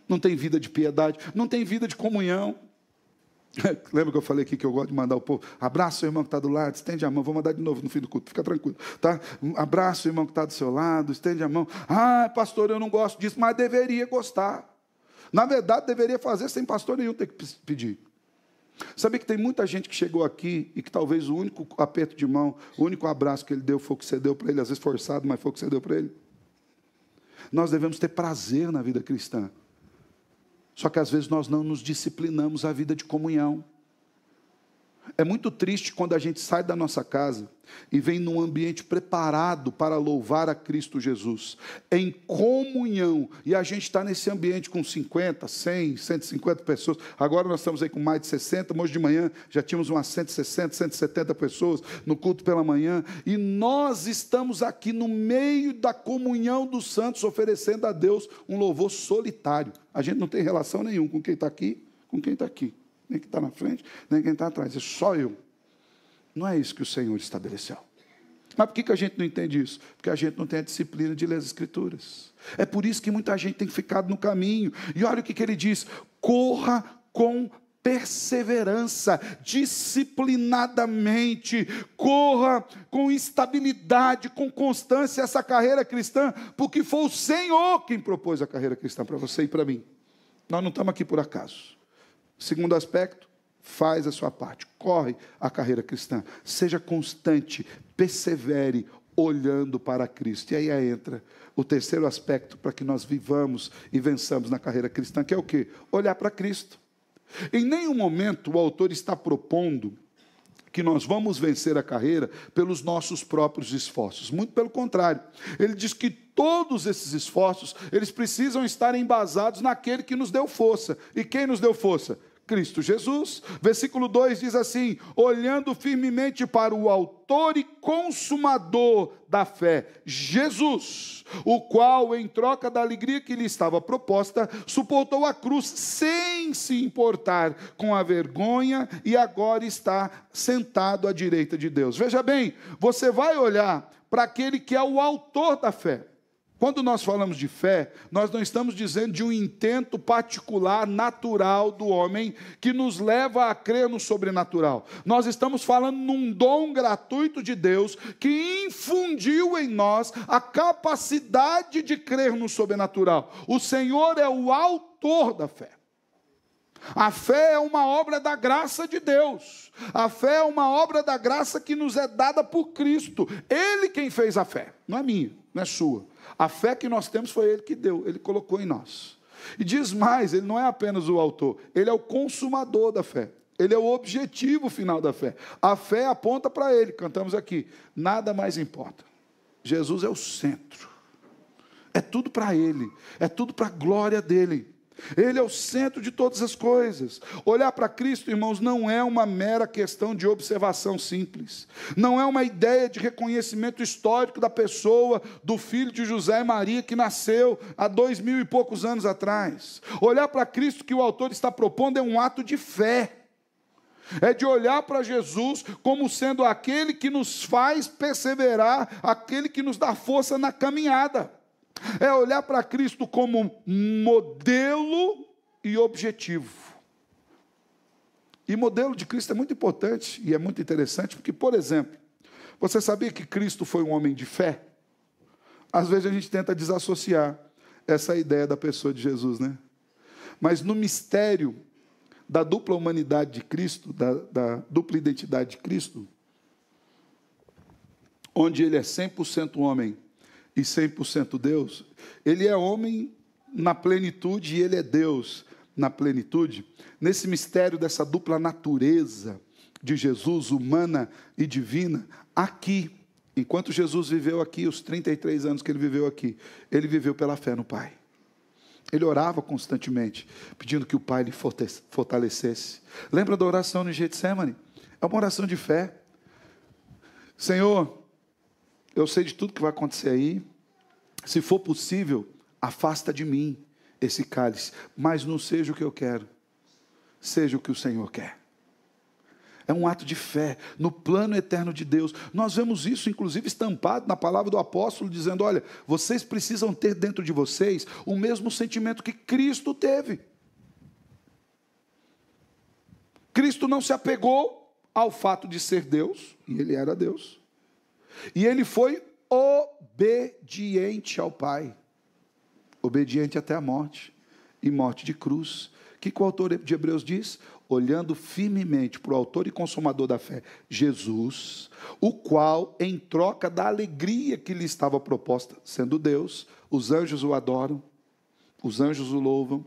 não tem vida de piedade, não tem vida de comunhão. Lembra que eu falei aqui que eu gosto de mandar o povo? Abraça o irmão que está do lado, estende a mão. Vou mandar de novo no fim do culto, fica tranquilo, tá? Abraça o irmão que está do seu lado, estende a mão. Ah, pastor, eu não gosto disso, mas deveria gostar. Na verdade, deveria fazer sem pastor nenhum ter que pedir. Sabia que tem muita gente que chegou aqui e que talvez o único aperto de mão, o único abraço que ele deu foi o que você deu para ele, às vezes forçado, mas foi o que você deu para ele. Nós devemos ter prazer na vida cristã. Só que às vezes nós não nos disciplinamos a vida de comunhão. É muito triste quando a gente sai da nossa casa e vem num ambiente preparado para louvar a Cristo Jesus, em comunhão, e a gente está nesse ambiente com 50, 100, 150 pessoas. Agora nós estamos aí com mais de 60, hoje de manhã já tínhamos umas 160, 170 pessoas no culto pela manhã, e nós estamos aqui no meio da comunhão dos santos, oferecendo a Deus um louvor solitário. A gente não tem relação nenhuma com quem está aqui, com quem está aqui. Nem quem está na frente, nem quem está atrás. É só eu. Não é isso que o Senhor estabeleceu. Mas por que a gente não entende isso? Porque a gente não tem a disciplina de ler as Escrituras. É por isso que muita gente tem ficado no caminho. E olha o que ele diz. Corra com perseverança, disciplinadamente, corra com estabilidade, com constância essa carreira cristã, porque foi o Senhor quem propôs a carreira cristã para você e para mim. Nós não estamos aqui por acaso. Segundo aspecto, faz a sua parte, corre a carreira cristã, seja constante, persevere, olhando para Cristo. E aí entra o terceiro aspecto para que nós vivamos e vençamos na carreira cristã, que é o quê? Olhar para Cristo. Em nenhum momento o autor está propondo que nós vamos vencer a carreira pelos nossos próprios esforços. Muito pelo contrário. Ele diz que todos esses esforços, eles precisam estar embasados naquele que nos deu força. E quem nos deu força? Cristo Jesus. Versículo 2 diz assim: olhando firmemente para o autor e consumador da fé, Jesus, o qual, em troca da alegria que lhe estava proposta, suportou a cruz sem se importar com a vergonha e agora está sentado à direita de Deus. Veja bem, você vai olhar para aquele que é o autor da fé. Quando nós falamos de fé, nós não estamos dizendo de um intento particular, natural do homem, que nos leva a crer no sobrenatural. Nós estamos falando num dom gratuito de Deus, que infundiu em nós a capacidade de crer no sobrenatural. O Senhor é o autor da fé. A fé é uma obra da graça de Deus. A fé é uma obra da graça que nos é dada por Cristo. Ele quem fez a fé, não é minha, não é sua. A fé que nós temos foi Ele que deu, Ele colocou em nós. E diz mais, Ele não é apenas o autor, Ele é o consumador da fé. Ele é o objetivo final da fé. A fé aponta para Ele, cantamos aqui, nada mais importa. Jesus é o centro. É tudo para Ele, é tudo para a glória dEle. Ele é o centro de todas as coisas. Olhar para Cristo, irmãos, não é uma mera questão de observação simples. Não é uma ideia de reconhecimento histórico da pessoa, do filho de José e Maria, que nasceu há 2000 e poucos anos atrás. Olhar para Cristo, que o autor está propondo, é um ato de fé. É de olhar para Jesus como sendo aquele que nos faz perseverar, aquele que nos dá força na caminhada. É olhar para Cristo como modelo e objetivo. E modelo de Cristo é muito importante e é muito interessante, porque, por exemplo, você sabia que Cristo foi um homem de fé? Às vezes a gente tenta desassociar essa ideia da pessoa de Jesus, né? Mas no mistério da dupla humanidade de Cristo, da dupla identidade de Cristo, onde ele é 100% homem e 100% Deus, ele é homem na plenitude e ele é Deus na plenitude. Nesse mistério dessa dupla natureza de Jesus, humana e divina, aqui, enquanto Jesus viveu aqui, os 33 anos que ele viveu aqui, ele viveu pela fé no Pai. Ele orava constantemente, pedindo que o Pai lhe fortalecesse. Lembra da oração no Getsemane? É uma oração de fé. Senhor, eu sei de tudo que vai acontecer aí. Se for possível, afasta de mim esse cálice. Mas não seja o que eu quero, seja o que o Senhor quer. É um ato de fé no plano eterno de Deus. Nós vemos isso, inclusive, estampado na palavra do apóstolo, dizendo, olha, vocês precisam ter dentro de vocês o mesmo sentimento que Cristo teve. Cristo não se apegou ao fato de ser Deus, e Ele era Deus. E Ele foi obediente ao Pai. Obediente até a morte, e morte de cruz. O que o autor de Hebreus diz? Olhando firmemente para o autor e consumador da fé, Jesus, o qual, em troca da alegria que lhe estava proposta, sendo Deus, os anjos o adoram, os anjos o louvam,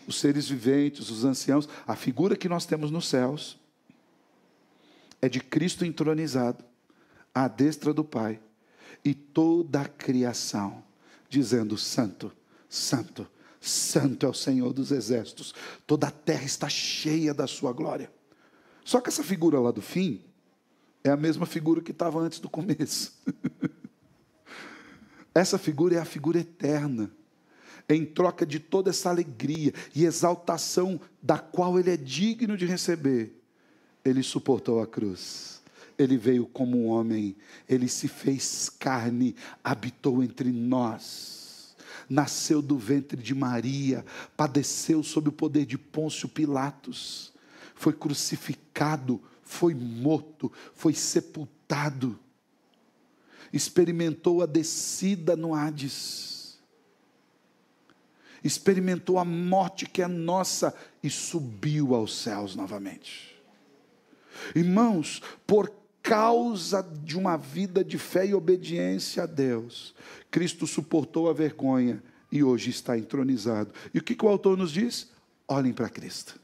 os seres viventes, os anciãos, a figura que nós temos nos céus, é de Cristo entronizado, à destra do Pai, e toda a criação, dizendo, santo, santo, santo é o Senhor dos exércitos, toda a terra está cheia da sua glória. Só que essa figura lá do fim, é a mesma figura que estava antes do começo. Essa figura é a figura eterna, em troca de toda essa alegria e exaltação da qual Ele é digno de receber. Ele suportou a cruz. Ele veio como um homem, Ele se fez carne, habitou entre nós. Nasceu do ventre de Maria, padeceu sob o poder de Pôncio Pilatos, foi crucificado, foi morto, foi sepultado, experimentou a descida no Hades, experimentou a morte que é nossa e subiu aos céus novamente. Irmãos, por causa de uma vida de fé e obediência a Deus, Cristo suportou a vergonha e hoje está entronizado. E o que o autor nos diz? Olhem para Cristo.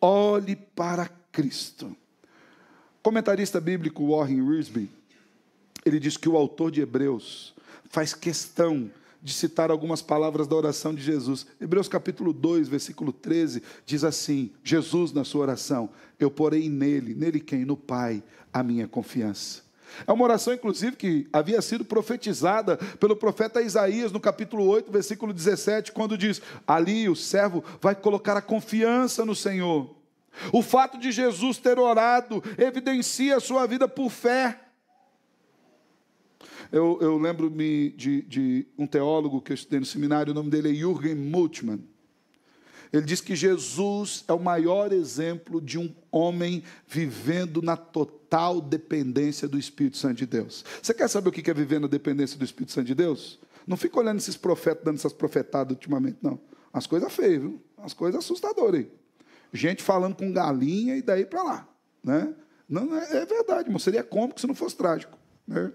Olhe para Cristo. O comentarista bíblico Warren Wiersbe, ele diz que o autor de Hebreus faz questão de citar algumas palavras da oração de Jesus. Hebreus capítulo 2, versículo 13, diz assim, Jesus na sua oração, eu porei nele quem? No Pai, a minha confiança. É uma oração, inclusive, que havia sido profetizada pelo profeta Isaías, no capítulo 8, versículo 17, quando diz, ali o servo vai colocar a confiança no Senhor. O fato de Jesus ter orado evidencia a sua vida por fé. Eu lembro-me de um teólogo que eu estudei no seminário, o nome dele é Jürgen Moltmann. Ele diz que Jesus é o maior exemplo de um homem vivendo na total dependência do Espírito Santo de Deus. Você quer saber o que é viver na dependência do Espírito Santo de Deus? Não fica olhando esses profetas, dando essas profetadas ultimamente, não. As coisas feias, viu? As coisas assustadoras aí. Gente falando com galinha e daí para lá, né? Não, é verdade, irmão. Seria cômico se não fosse trágico, né?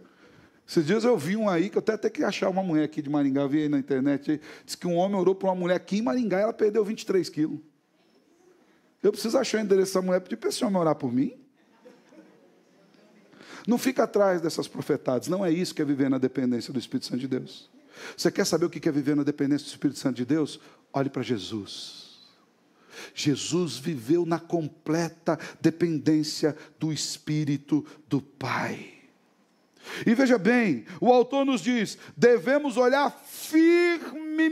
Esses dias eu vi um aí, que eu até tenho que achar uma mulher aqui de Maringá, eu vi aí na internet, diz que um homem orou por uma mulher aqui em Maringá e ela perdeu 23 quilos. Eu preciso achar o endereço dessa mulher, pedir para esse homem orar por mim. Não fica atrás dessas profetadas, não é isso que é viver na dependência do Espírito Santo de Deus. Você quer saber o que é viver na dependência do Espírito Santo de Deus? Olhe para Jesus. Jesus viveu na completa dependência do Espírito do Pai. E veja bem, o autor nos diz, devemos olhar firmemente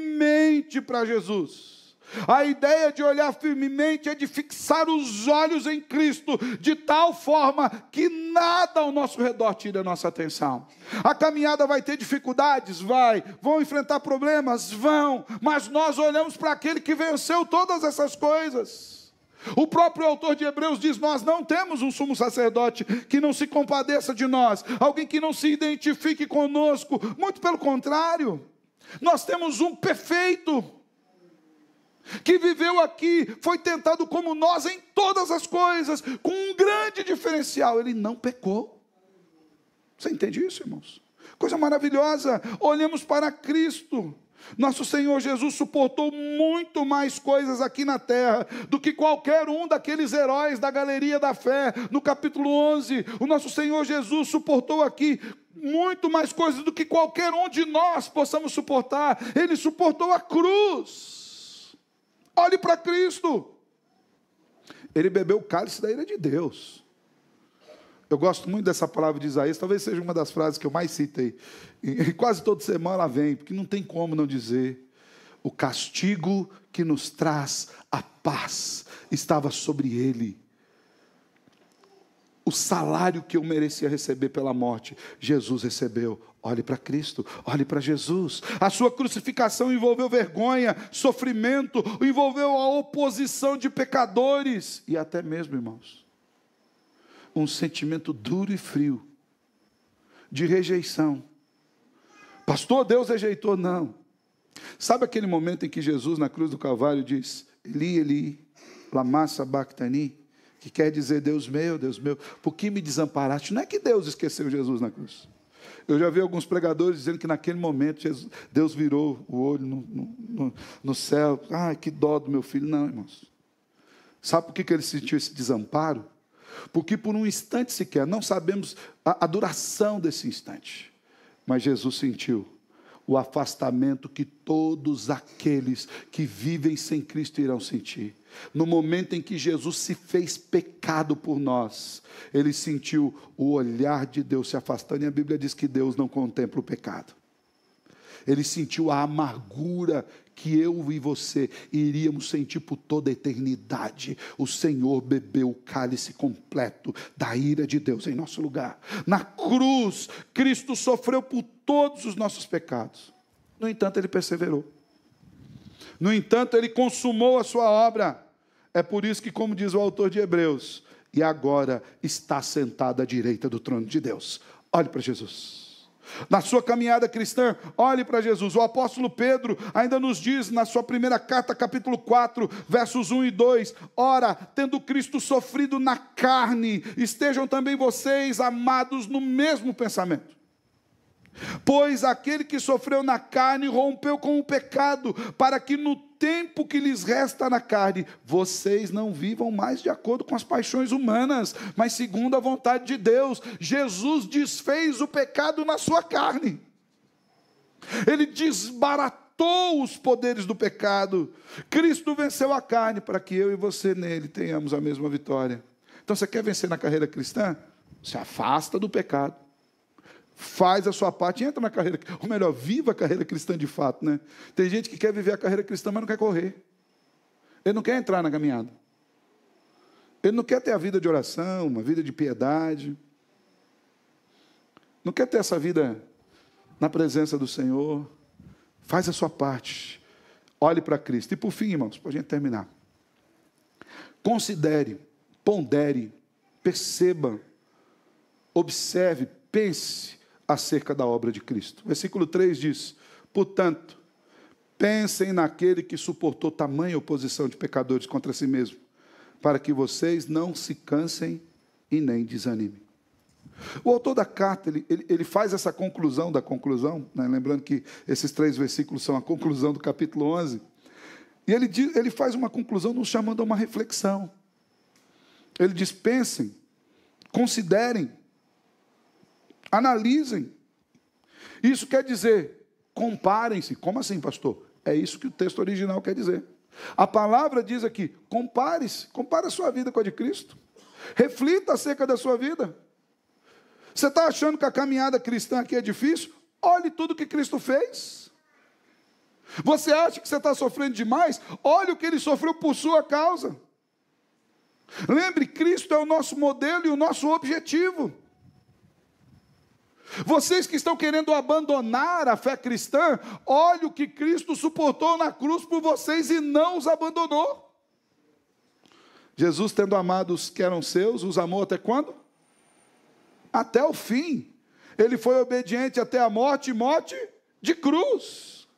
para Jesus. A ideia de olhar firmemente é de fixar os olhos em Cristo, de tal forma que nada ao nosso redor tire a nossa atenção. A caminhada vai ter dificuldades? Vai. Vão enfrentar problemas? Vão. Mas nós olhamos para aquele que venceu todas essas coisas. O próprio autor de Hebreus diz, nós não temos um sumo sacerdote que não se compadeça de nós, alguém que não se identifique conosco, muito pelo contrário, nós temos um perfeito, que viveu aqui, foi tentado como nós em todas as coisas, com um grande diferencial, ele não pecou. Você entende isso, irmãos? Coisa maravilhosa. Olhamos para Cristo. Nosso Senhor Jesus suportou muito mais coisas aqui na terra do que qualquer um daqueles heróis da galeria da fé. No capítulo 11, o nosso Senhor Jesus suportou aqui muito mais coisas do que qualquer um de nós possamos suportar. Ele suportou a cruz. Olhe para Cristo. Ele bebeu o cálice da ira de Deus. Eu gosto muito dessa palavra de Isaías, talvez seja uma das frases que eu mais citei. E quase toda semana ela vem, porque não tem como não dizer. O castigo que nos traz a paz estava sobre ele. O salário que eu merecia receber pela morte, Jesus recebeu. Olhe para Cristo, olhe para Jesus. A sua crucificação envolveu vergonha, sofrimento, envolveu a oposição de pecadores. E até mesmo, irmãos, um sentimento duro e frio, de rejeição. Pastor, Deus rejeitou? Não. Sabe aquele momento em que Jesus na cruz do Calvário diz, Eli, Eli, lama sabachthani, que quer dizer, Deus meu, por que me desamparaste? Não é que Deus esqueceu Jesus na cruz. Eu já vi alguns pregadores dizendo que naquele momento Deus virou o olho no céu. Ai, que dó do meu filho. Não, irmãos. Sabe por que ele sentiu esse desamparo? Porque por um instante sequer, não sabemos a duração desse instante, mas Jesus sentiu o afastamento que todos aqueles que vivem sem Cristo irão sentir. No momento em que Jesus se fez pecado por nós, ele sentiu o olhar de Deus se afastando, e a Bíblia diz que Deus não contempla o pecado. Ele sentiu a amargura que eu e você iríamos sentir por toda a eternidade. O Senhor bebeu o cálice completo da ira de Deus em nosso lugar. Na cruz, Cristo sofreu por todos os nossos pecados. No entanto, ele perseverou. No entanto, ele consumou a sua obra. É por isso que, como diz o autor de Hebreus, e agora está sentado à direita do trono de Deus. Olhe para Jesus. Na sua caminhada cristã, olhe para Jesus. O apóstolo Pedro ainda nos diz na sua primeira carta, capítulo 4, versos 1 e 2, ora, tendo Cristo sofrido na carne, estejam também vocês amados no mesmo pensamento. Pois aquele que sofreu na carne rompeu com o pecado, para que no tempo que lhes resta na carne, vocês não vivam mais de acordo com as paixões humanas, mas segundo a vontade de Deus. Jesus desfez o pecado na sua carne. Ele desbaratou os poderes do pecado. Cristo venceu a carne para que eu e você nele tenhamos a mesma vitória. Então você quer vencer na carreira cristã? Se afasta do pecado. Faz a sua parte, entra na carreira, ou melhor, viva a carreira cristã de fato, né? Tem gente que quer viver a carreira cristã, mas não quer correr. Ele não quer entrar na caminhada. Ele não quer ter a vida de oração, uma vida de piedade. Não quer ter essa vida na presença do Senhor. Faz a sua parte. Olhe para Cristo. E por fim, irmãos, para a gente terminar. Considere, pondere, perceba, observe, pense acerca da obra de Cristo. Versículo 3 diz, portanto, Pensem naquele que suportou tamanha oposição de pecadores contra si mesmo, para que vocês não se cansem e nem desanimem. O autor da carta, ele faz essa conclusão da conclusão, né? Lembrando que esses 3 versículos são a conclusão do capítulo 11, e ele faz uma conclusão nos chamando a uma reflexão. Ele diz: pensem, considerem, analisem. Isso quer dizer, comparem-se. Como assim, pastor? É isso que o texto original quer dizer. A palavra diz aqui: compare-se, compare a sua vida com a de Cristo. Reflita acerca da sua vida. Você está achando que a caminhada cristã aqui é difícil? Olhe tudo que Cristo fez. Você acha que você está sofrendo demais? Olhe o que Ele sofreu por sua causa. Lembre, Cristo é o nosso modelo e o nosso objetivo. Vocês que estão querendo abandonar a fé cristã, olhe o que Cristo suportou na cruz por vocês e não os abandonou. Jesus, tendo amado os que eram seus, os amou até quando? Até o fim. Ele foi obediente até a morte, e morte de cruz.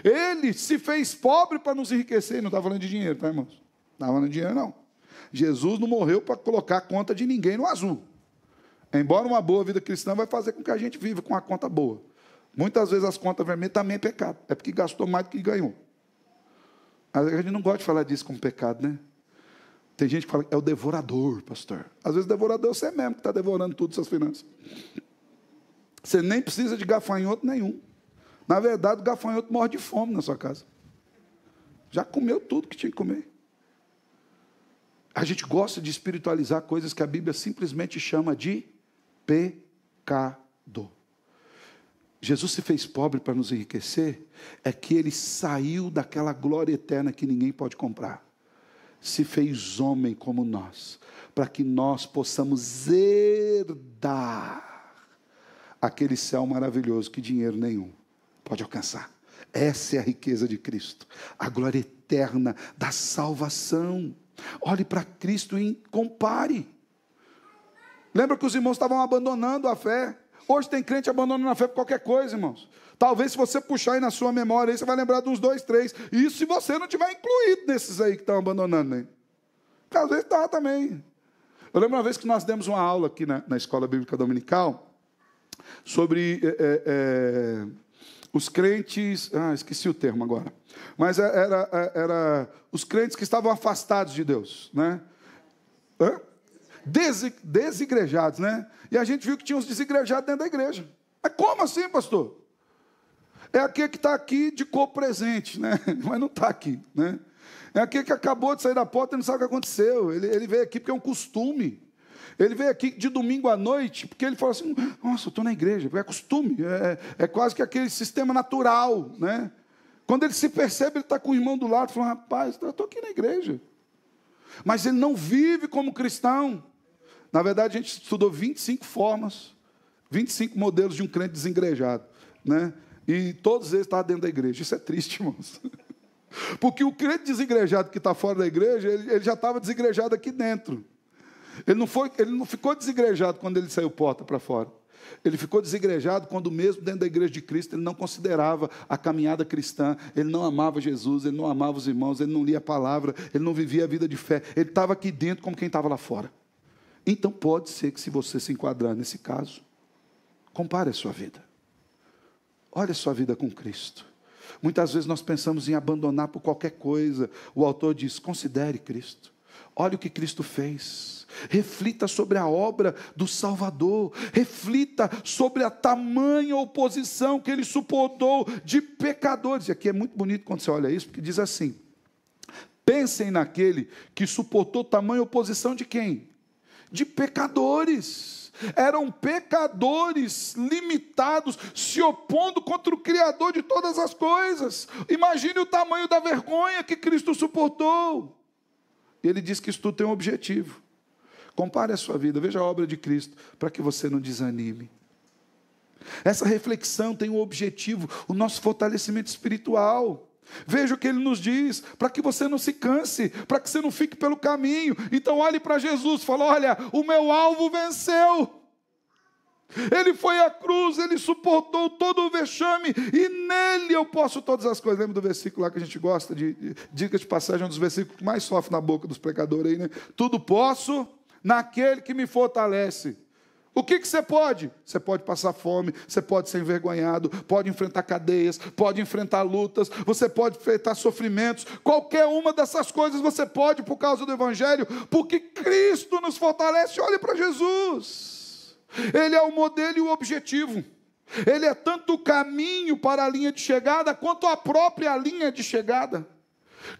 Ele se fez pobre para nos enriquecer. Não está falando de dinheiro, tá, irmãos? Não está falando de dinheiro, não. Jesus não morreu para colocar a conta de ninguém no azul. Embora uma boa vida cristã vai fazer com que a gente viva com a conta boa. Muitas vezes as contas vermelhas também é pecado. É porque gastou mais do que ganhou. A gente não gosta de falar disso como pecado, né? Tem gente que fala que é o devorador, pastor. Às vezes o devorador é você mesmo que está devorando tudo suas finanças. Você nem precisa de gafanhoto nenhum. Na verdade, o gafanhoto morre de fome na sua casa. Já comeu tudo que tinha que comer. A gente gosta de espiritualizar coisas que a Bíblia simplesmente chama de pecado. Jesus se fez pobre para nos enriquecer, é que Ele saiu daquela glória eterna que ninguém pode comprar. Se fez homem como nós, para que nós possamos herdar aquele céu maravilhoso que dinheiro nenhum pode alcançar. Essa é a riqueza de Cristo, a glória eterna da salvação. Olhe para Cristo e compare. Lembra que os irmãos estavam abandonando a fé. Hoje tem crente abandonando a fé por qualquer coisa, irmãos. Talvez se você puxar aí na sua memória, aí você vai lembrar de uns 2, 3. Isso se você não tiver incluído nesses aí que estão abandonando, né? Porque às vezes está também. Eu lembro uma vez que nós demos uma aula aqui na Escola Bíblica Dominical sobre os crentes... esqueci o termo agora. Mas era os crentes que estavam afastados de Deus, né? Desigrejados, né? E a gente viu que tinha uns desigrejados dentro da igreja. Mas como assim, pastor? É aquele que está aqui de corpo presente, né? Mas não está aqui, né? É aquele que acabou de sair da porta e não sabe o que aconteceu. Ele veio aqui porque é um costume. Ele veio aqui de domingo à noite porque ele falou assim: nossa, eu estou na igreja, é costume, é quase que aquele sistema natural, né? Quando ele se percebe, ele está com o irmão do lado, falando: rapaz, eu estou aqui na igreja. Mas ele não vive como cristão. Na verdade, a gente estudou 25 formas, 25 modelos de um crente desengrejado, né? E todos eles estavam dentro da igreja. Isso é triste, irmãos. Porque o crente desengrejado que está fora da igreja, ele já estava desengrejado aqui dentro. Ele não ficou desengrejado quando ele saiu porta para fora. Ele ficou desengrejado quando mesmo dentro da igreja de Cristo ele não considerava a caminhada cristã, ele não amava Jesus, ele não amava os irmãos, ele não lia a palavra, ele não vivia a vida de fé. Ele estava aqui dentro como quem estava lá fora. Então pode ser que se você se enquadrar nesse caso, compare a sua vida. Olhe a sua vida com Cristo. Muitas vezes nós pensamos em abandonar por qualquer coisa. O autor diz: considere Cristo. Olhe o que Cristo fez. Reflita sobre a obra do Salvador. Reflita sobre a tamanha oposição que Ele suportou de pecadores. E aqui é muito bonito quando você olha isso, porque diz assim: pensem naquele que suportou tamanha oposição de quem? De pecadores. Eram pecadores limitados, se opondo contra o Criador de todas as coisas. Imagine o tamanho da vergonha que Cristo suportou. Ele diz que isso tudo tem um objetivo. Compare a sua vida, veja a obra de Cristo, para que você não desanime. Essa reflexão tem um objetivo, o nosso fortalecimento espiritual. Veja o que Ele nos diz, para que você não se canse, para que você não fique pelo caminho. Então olhe para Jesus e fale: olha, o meu alvo venceu. Ele foi à cruz, ele suportou todo o vexame, e nele eu posso todas as coisas. Lembra do versículo lá que a gente gosta, dica de passagem, um dos versículos que mais sofre na boca dos pregadores aí, né? Tudo posso naquele que me fortalece. O que você pode? Você pode passar fome, você pode ser envergonhado, pode enfrentar cadeias, pode enfrentar lutas, você pode enfrentar sofrimentos, qualquer uma dessas coisas você pode por causa do Evangelho, porque Cristo nos fortalece. Olhe para Jesus. Ele é o modelo e o objetivo. Ele é tanto o caminho para a linha de chegada, quanto a própria linha de chegada.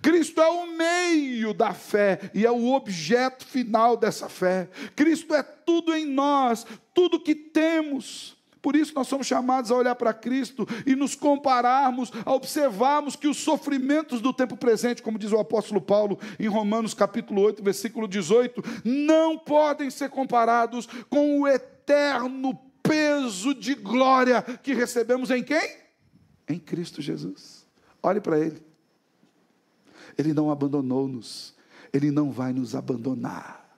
Cristo é o meio da fé e é o objeto final dessa fé. Cristo é tudo em nós, tudo que temos. Por isso nós somos chamados a olhar para Cristo e nos compararmos, a observarmos que os sofrimentos do tempo presente, como diz o apóstolo Paulo em Romanos capítulo 8, versículo 18, não podem ser comparados com o eterno peso de glória que recebemos em quem? Em Cristo Jesus. Olhe para Ele. Ele não abandonou-nos. Ele não vai nos abandonar.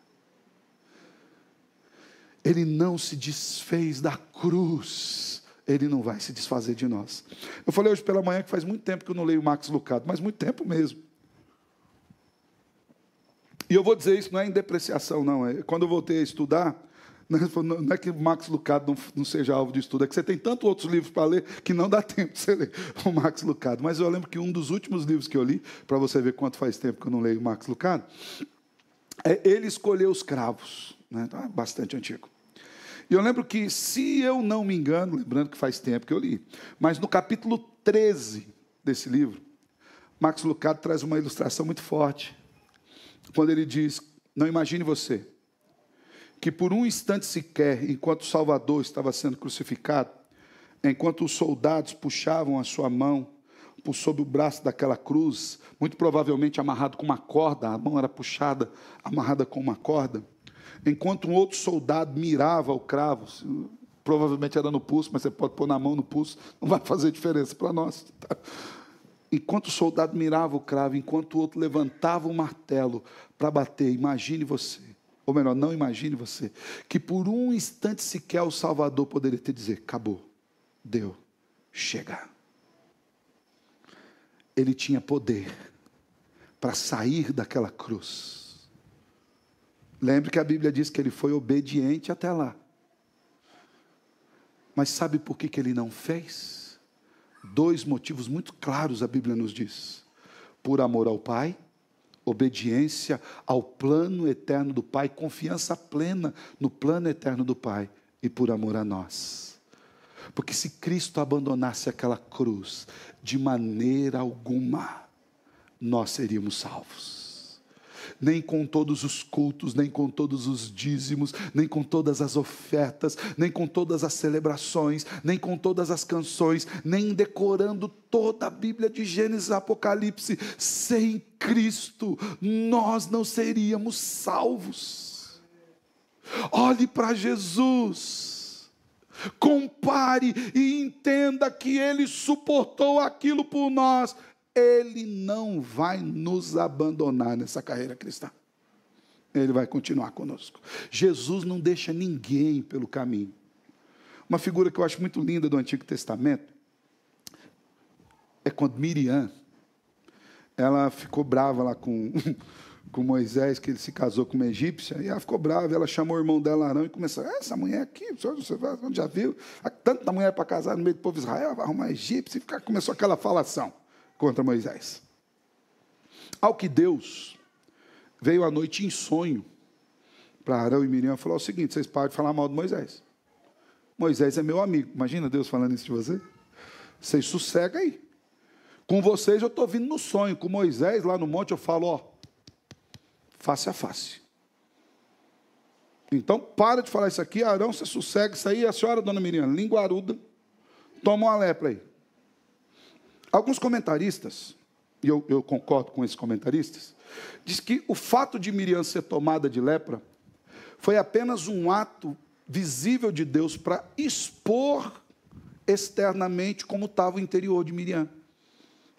Ele não se desfez da cruz. Ele não vai se desfazer de nós. Eu falei hoje pela manhã que faz muito tempo que eu não leio Max Lucado, mas muito tempo mesmo. E eu vou dizer isso, não é em depreciação, não. É quando eu voltei a estudar, não é que o Max Lucado não seja alvo de estudo, é que você tem tantos outros livros para ler que não dá tempo de você ler o Max Lucado. Mas eu lembro que um dos últimos livros que eu li, para você ver quanto faz tempo que eu não leio o Max Lucado, é Ele Escolheu os Cravos, né? Então, é bastante antigo. E eu lembro que, se eu não me engano, lembrando que faz tempo que eu li, mas no capítulo 13 desse livro, Max Lucado traz uma ilustração muito forte, quando ele diz: não imagine você, que por um instante sequer, enquanto o Salvador estava sendo crucificado, enquanto os soldados puxavam a sua mão por sob o braço daquela cruz, muito provavelmente amarrado com uma corda, a mão era puxada, amarrada com uma corda, enquanto um outro soldado mirava o cravo, provavelmente era no pulso, mas você pode pôr na mão no pulso, não vai fazer diferença para nós. Tá? Enquanto o soldado mirava o cravo, enquanto o outro levantava o martelo para bater, imagine você, ou melhor, não imagine você, que por um instante sequer o Salvador poderia te dizer: acabou, deu, chega. Ele tinha poder para sair daquela cruz. Lembre que a Bíblia diz que ele foi obediente até lá. Mas sabe por que ele não fez? 2 motivos muito claros a Bíblia nos diz: por amor ao Pai, obediência ao plano eterno do Pai, confiança plena no plano eterno do Pai, e por amor a nós. Porque se Cristo abandonasse aquela cruz, de maneira alguma nós seríamos salvos. Nem com todos os cultos, nem com todos os dízimos, nem com todas as ofertas, nem com todas as celebrações, nem com todas as canções, nem decorando toda a Bíblia de Gênesis a Apocalipse. Sem Cristo, nós não seríamos salvos. Olhe para Jesus, compare e entenda que Ele suportou aquilo por nós. Ele não vai nos abandonar nessa carreira cristã. Ele vai continuar conosco. Jesus não deixa ninguém pelo caminho. Uma figura que eu acho muito linda do Antigo Testamento é quando Miriam, ela ficou brava lá com Moisés, que ele se casou com uma egípcia, e ela ficou brava, ela chamou o irmão dela, Arão, e começou: essa mulher aqui, você já viu? Há tanta mulher para casar no meio do povo de Israel, vai arrumar egípcia, e começou aquela falação contra Moisés. Ao que Deus veio à noite em sonho para Arão e Miriam e falou o seguinte: vocês param de falar mal de Moisés. Moisés é meu amigo. Imagina Deus falando isso de você. Vocês sossegam aí. Com vocês eu estou vindo no sonho. Com Moisés lá no monte eu falo, ó, face a face. Então para de falar isso aqui. Arão, você sossega isso aí. A senhora, dona Miriam, linguaruda, toma uma lepra aí. Alguns comentaristas, e eu concordo com esses comentaristas, diz que o fato de Miriam ser tomada de lepra foi apenas um ato visível de Deus para expor externamente como estava o interior de Miriam.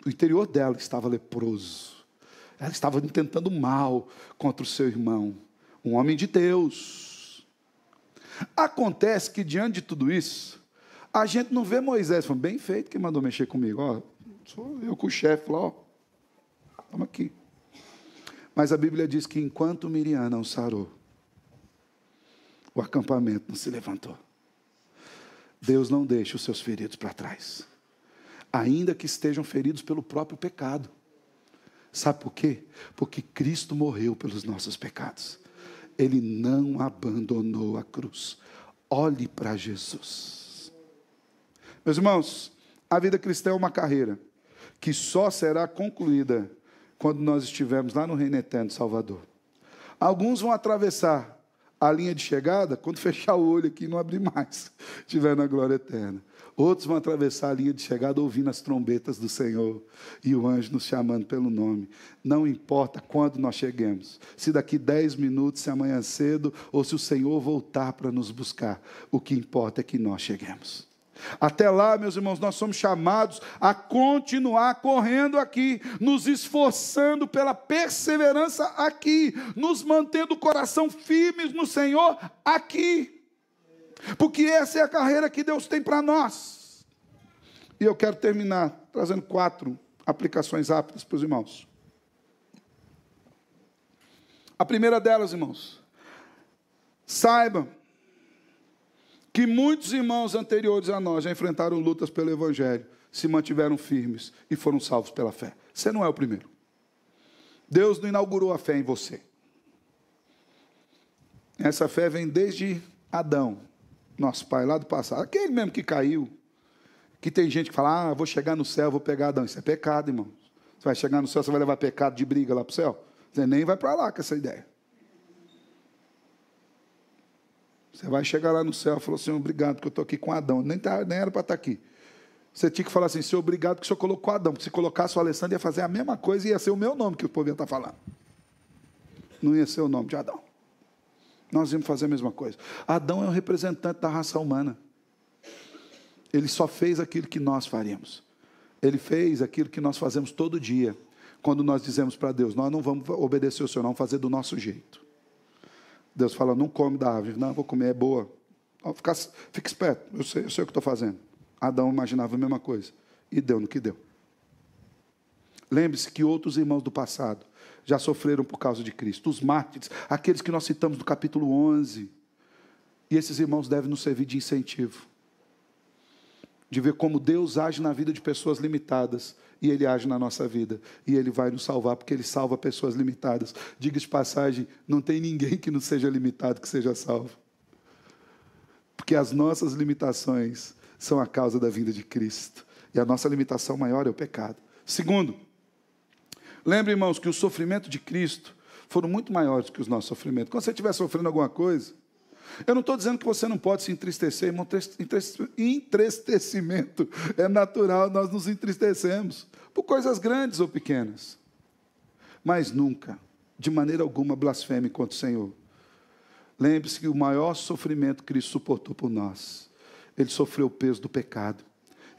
O interior dela estava leproso. Ela estava intentando mal contra o seu irmão, um homem de Deus. Acontece que diante de tudo isso, a gente não vê Moisés falando, bem feito que mandou mexer comigo, ó, sou eu com o chefe lá, ó, estamos aqui. Mas a Bíblia diz que enquanto Miriam não sarou, o acampamento não se levantou. Deus não deixa os seus feridos para trás, ainda que estejam feridos pelo próprio pecado. Sabe por quê? Porque Cristo morreu pelos nossos pecados. Ele não abandonou a cruz. Olhe para Jesus. Meus irmãos, a vida cristã é uma carreira que só será concluída quando nós estivermos lá no Reino Eterno de Salvador. Alguns vão atravessar a linha de chegada quando fechar o olho aqui e não abrir mais, estiver na glória eterna. Outros vão atravessar a linha de chegada ouvindo as trombetas do Senhor e o anjo nos chamando pelo nome. Não importa quando nós cheguemos, se daqui 10 minutos, se amanhã cedo, ou se o Senhor voltar para nos buscar, o que importa é que nós cheguemos. Até lá, meus irmãos, nós somos chamados a continuar correndo aqui, nos esforçando pela perseverança aqui, nos mantendo o coração firmes no Senhor aqui, porque essa é a carreira que Deus tem para nós. E eu quero terminar trazendo 4 aplicações rápidas para os irmãos. A primeira delas, irmãos, saibam que muitos irmãos anteriores a nós já enfrentaram lutas pelo Evangelho, se mantiveram firmes e foram salvos pela fé. Você não é o primeiro. Deus não inaugurou a fé em você. Essa fé vem desde Adão, nosso pai lá do passado. Aquele mesmo que caiu, que tem gente que fala, vou chegar no céu, vou pegar Adão. Isso é pecado, irmão. Você vai chegar no céu, você vai levar pecado de briga lá para o céu? Você nem vai para lá com essa ideia. Você vai chegar lá no céu e falar, Senhor, obrigado, porque eu estou aqui com Adão. Nem era para estar aqui. Você tinha que falar assim, Senhor, obrigado que o Senhor colocou Adão. Porque se colocasse o Alessandro, ia fazer a mesma coisa e ia ser o meu nome que o povo ia estar falando. Não ia ser o nome de Adão. Nós íamos fazer a mesma coisa. Adão é o representante da raça humana. Ele só fez aquilo que nós faríamos. Ele fez aquilo que nós fazemos todo dia. Quando nós dizemos para Deus, nós não vamos obedecer o Senhor, não, vamos fazer do nosso jeito. Deus fala, não come da árvore. Não, vou comer, é boa. Fica esperto, eu sei o que estou fazendo. Adão imaginava a mesma coisa. E deu no que deu. Lembre-se que outros irmãos do passado já sofreram por causa de Cristo. Os mártires, aqueles que nós citamos no capítulo 11. E esses irmãos devem nos servir de incentivo. De ver como Deus age na vida de pessoas limitadas. E Ele age na nossa vida. E Ele vai nos salvar, porque Ele salva pessoas limitadas. Diga de passagem, não tem ninguém que não seja limitado, que seja salvo. Porque as nossas limitações são a causa da vinda de Cristo. E a nossa limitação maior é o pecado. Segundo, lembre, irmãos, que o sofrimento de Cristo foram muito maiores que os nossos sofrimentos. Quando você estiver sofrendo alguma coisa, eu não estou dizendo que você não pode se entristecer, irmão. Entristecimento é natural, nós nos entristecemos por coisas grandes ou pequenas. Mas nunca, de maneira alguma, blasfeme contra o Senhor. Lembre-se que o maior sofrimento que Cristo suportou por nós, Ele sofreu o peso do pecado.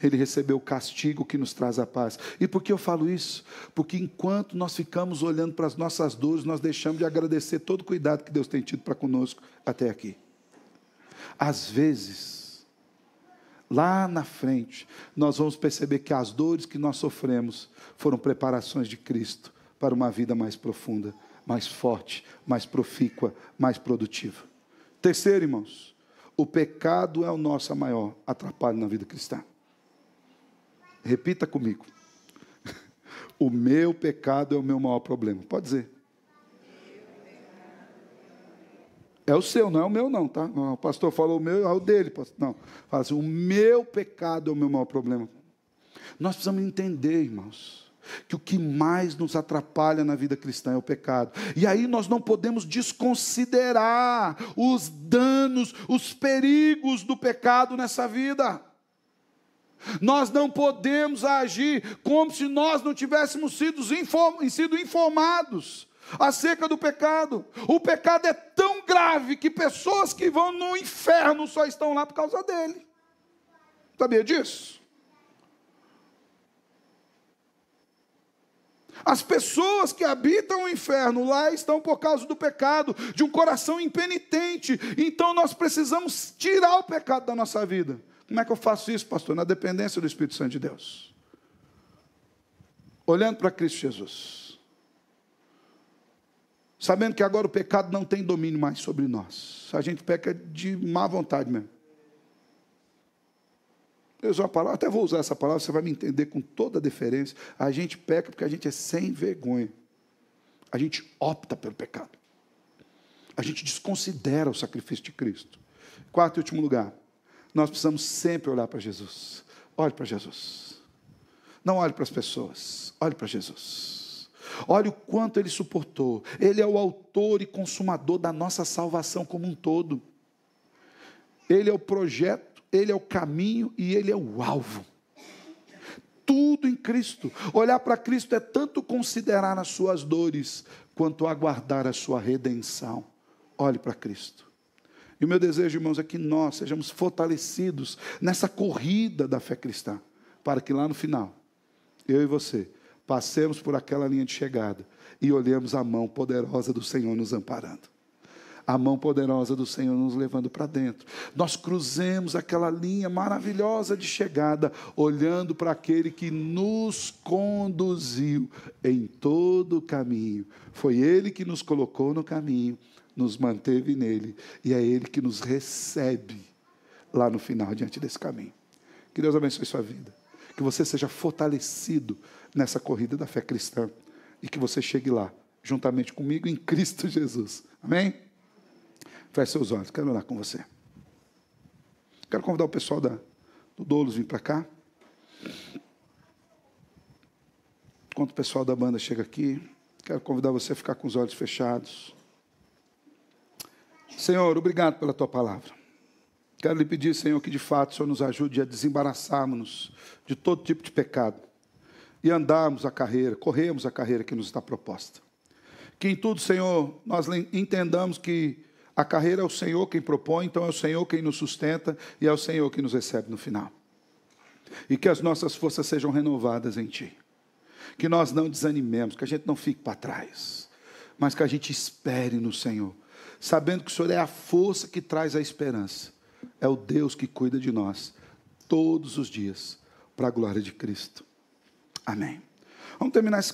Ele recebeu o castigo que nos traz a paz. E por que eu falo isso? Porque enquanto nós ficamos olhando para as nossas dores, nós deixamos de agradecer todo o cuidado que Deus tem tido para conosco até aqui. Às vezes, lá na frente, nós vamos perceber que as dores que nós sofremos foram preparações de Cristo para uma vida mais profunda, mais forte, mais profícua, mais produtiva. Terceiro, irmãos, o pecado é o nosso maior atrapalho na vida cristã. Repita comigo. O meu pecado é o meu maior problema. Pode dizer. É o seu, não é o meu não, tá? O pastor falou o meu, é o dele. Não, fala assim, o meu pecado é o meu maior problema. Nós precisamos entender, irmãos, que o que mais nos atrapalha na vida cristã é o pecado. E aí nós não podemos desconsiderar os danos, os perigos do pecado nessa vida. Nós não podemos agir como se nós não tivéssemos sido informados acerca do pecado. O pecado é tão grave que pessoas que vão no inferno só estão lá por causa dele. Sabia disso? As pessoas que habitam o inferno lá estão por causa do pecado, de um coração impenitente. Então nós precisamos tirar o pecado da nossa vida. Como é que eu faço isso, pastor? Na dependência do Espírito Santo de Deus. Olhando para Cristo Jesus. Sabendo que agora o pecado não tem domínio mais sobre nós. A gente peca de má vontade mesmo. Eu uso a palavra, até vou usar essa palavra, você vai me entender com toda a deferência. A gente peca porque a gente é sem vergonha. A gente opta pelo pecado. A gente desconsidera o sacrifício de Cristo. Quarto e último lugar, nós precisamos sempre olhar para Jesus. Olhe para Jesus. Não olhe para as pessoas, olhe para Jesus. Olhe o quanto Ele suportou. Ele é o autor e consumador da nossa salvação como um todo. Ele é o projeto, Ele é o caminho e Ele é o alvo. Tudo em Cristo. Olhar para Cristo é tanto considerar as suas dores, quanto aguardar a sua redenção. Olhe para Cristo. E o meu desejo, irmãos, é que nós sejamos fortalecidos nessa corrida da fé cristã, para que lá no final, eu e você, passemos por aquela linha de chegada e olhemos a mão poderosa do Senhor nos amparando. A mão poderosa do Senhor nos levando para dentro. Nós cruzemos aquela linha maravilhosa de chegada, olhando para aquele que nos conduziu em todo o caminho. Foi Ele que nos colocou no caminho, nos manteve nele, e é Ele que nos recebe lá no final, diante desse caminho. Que Deus abençoe sua vida. Que você seja fortalecido nessa corrida da fé cristã, e que você chegue lá, juntamente comigo, em Cristo Jesus. Amém? Feche seus olhos, quero orar com você. Quero convidar o pessoal do Doulos vir para cá. Enquanto o pessoal da banda chega aqui, quero convidar você a ficar com os olhos fechados. Senhor, obrigado pela Tua palavra. Quero lhe pedir, Senhor, que de fato o Senhor nos ajude a desembaraçarmos de todo tipo de pecado e andarmos a carreira, corremos a carreira que nos está proposta. Que em tudo, Senhor, nós entendamos que a carreira é o Senhor quem propõe, então é o Senhor quem nos sustenta e é o Senhor que nos recebe no final. E que as nossas forças sejam renovadas em Ti. Que nós não desanimemos, que a gente não fique para trás, mas que a gente espere no Senhor, sabendo que o Senhor é a força que traz a esperança. É o Deus que cuida de nós todos os dias, para a glória de Cristo. Amém. Vamos terminar esse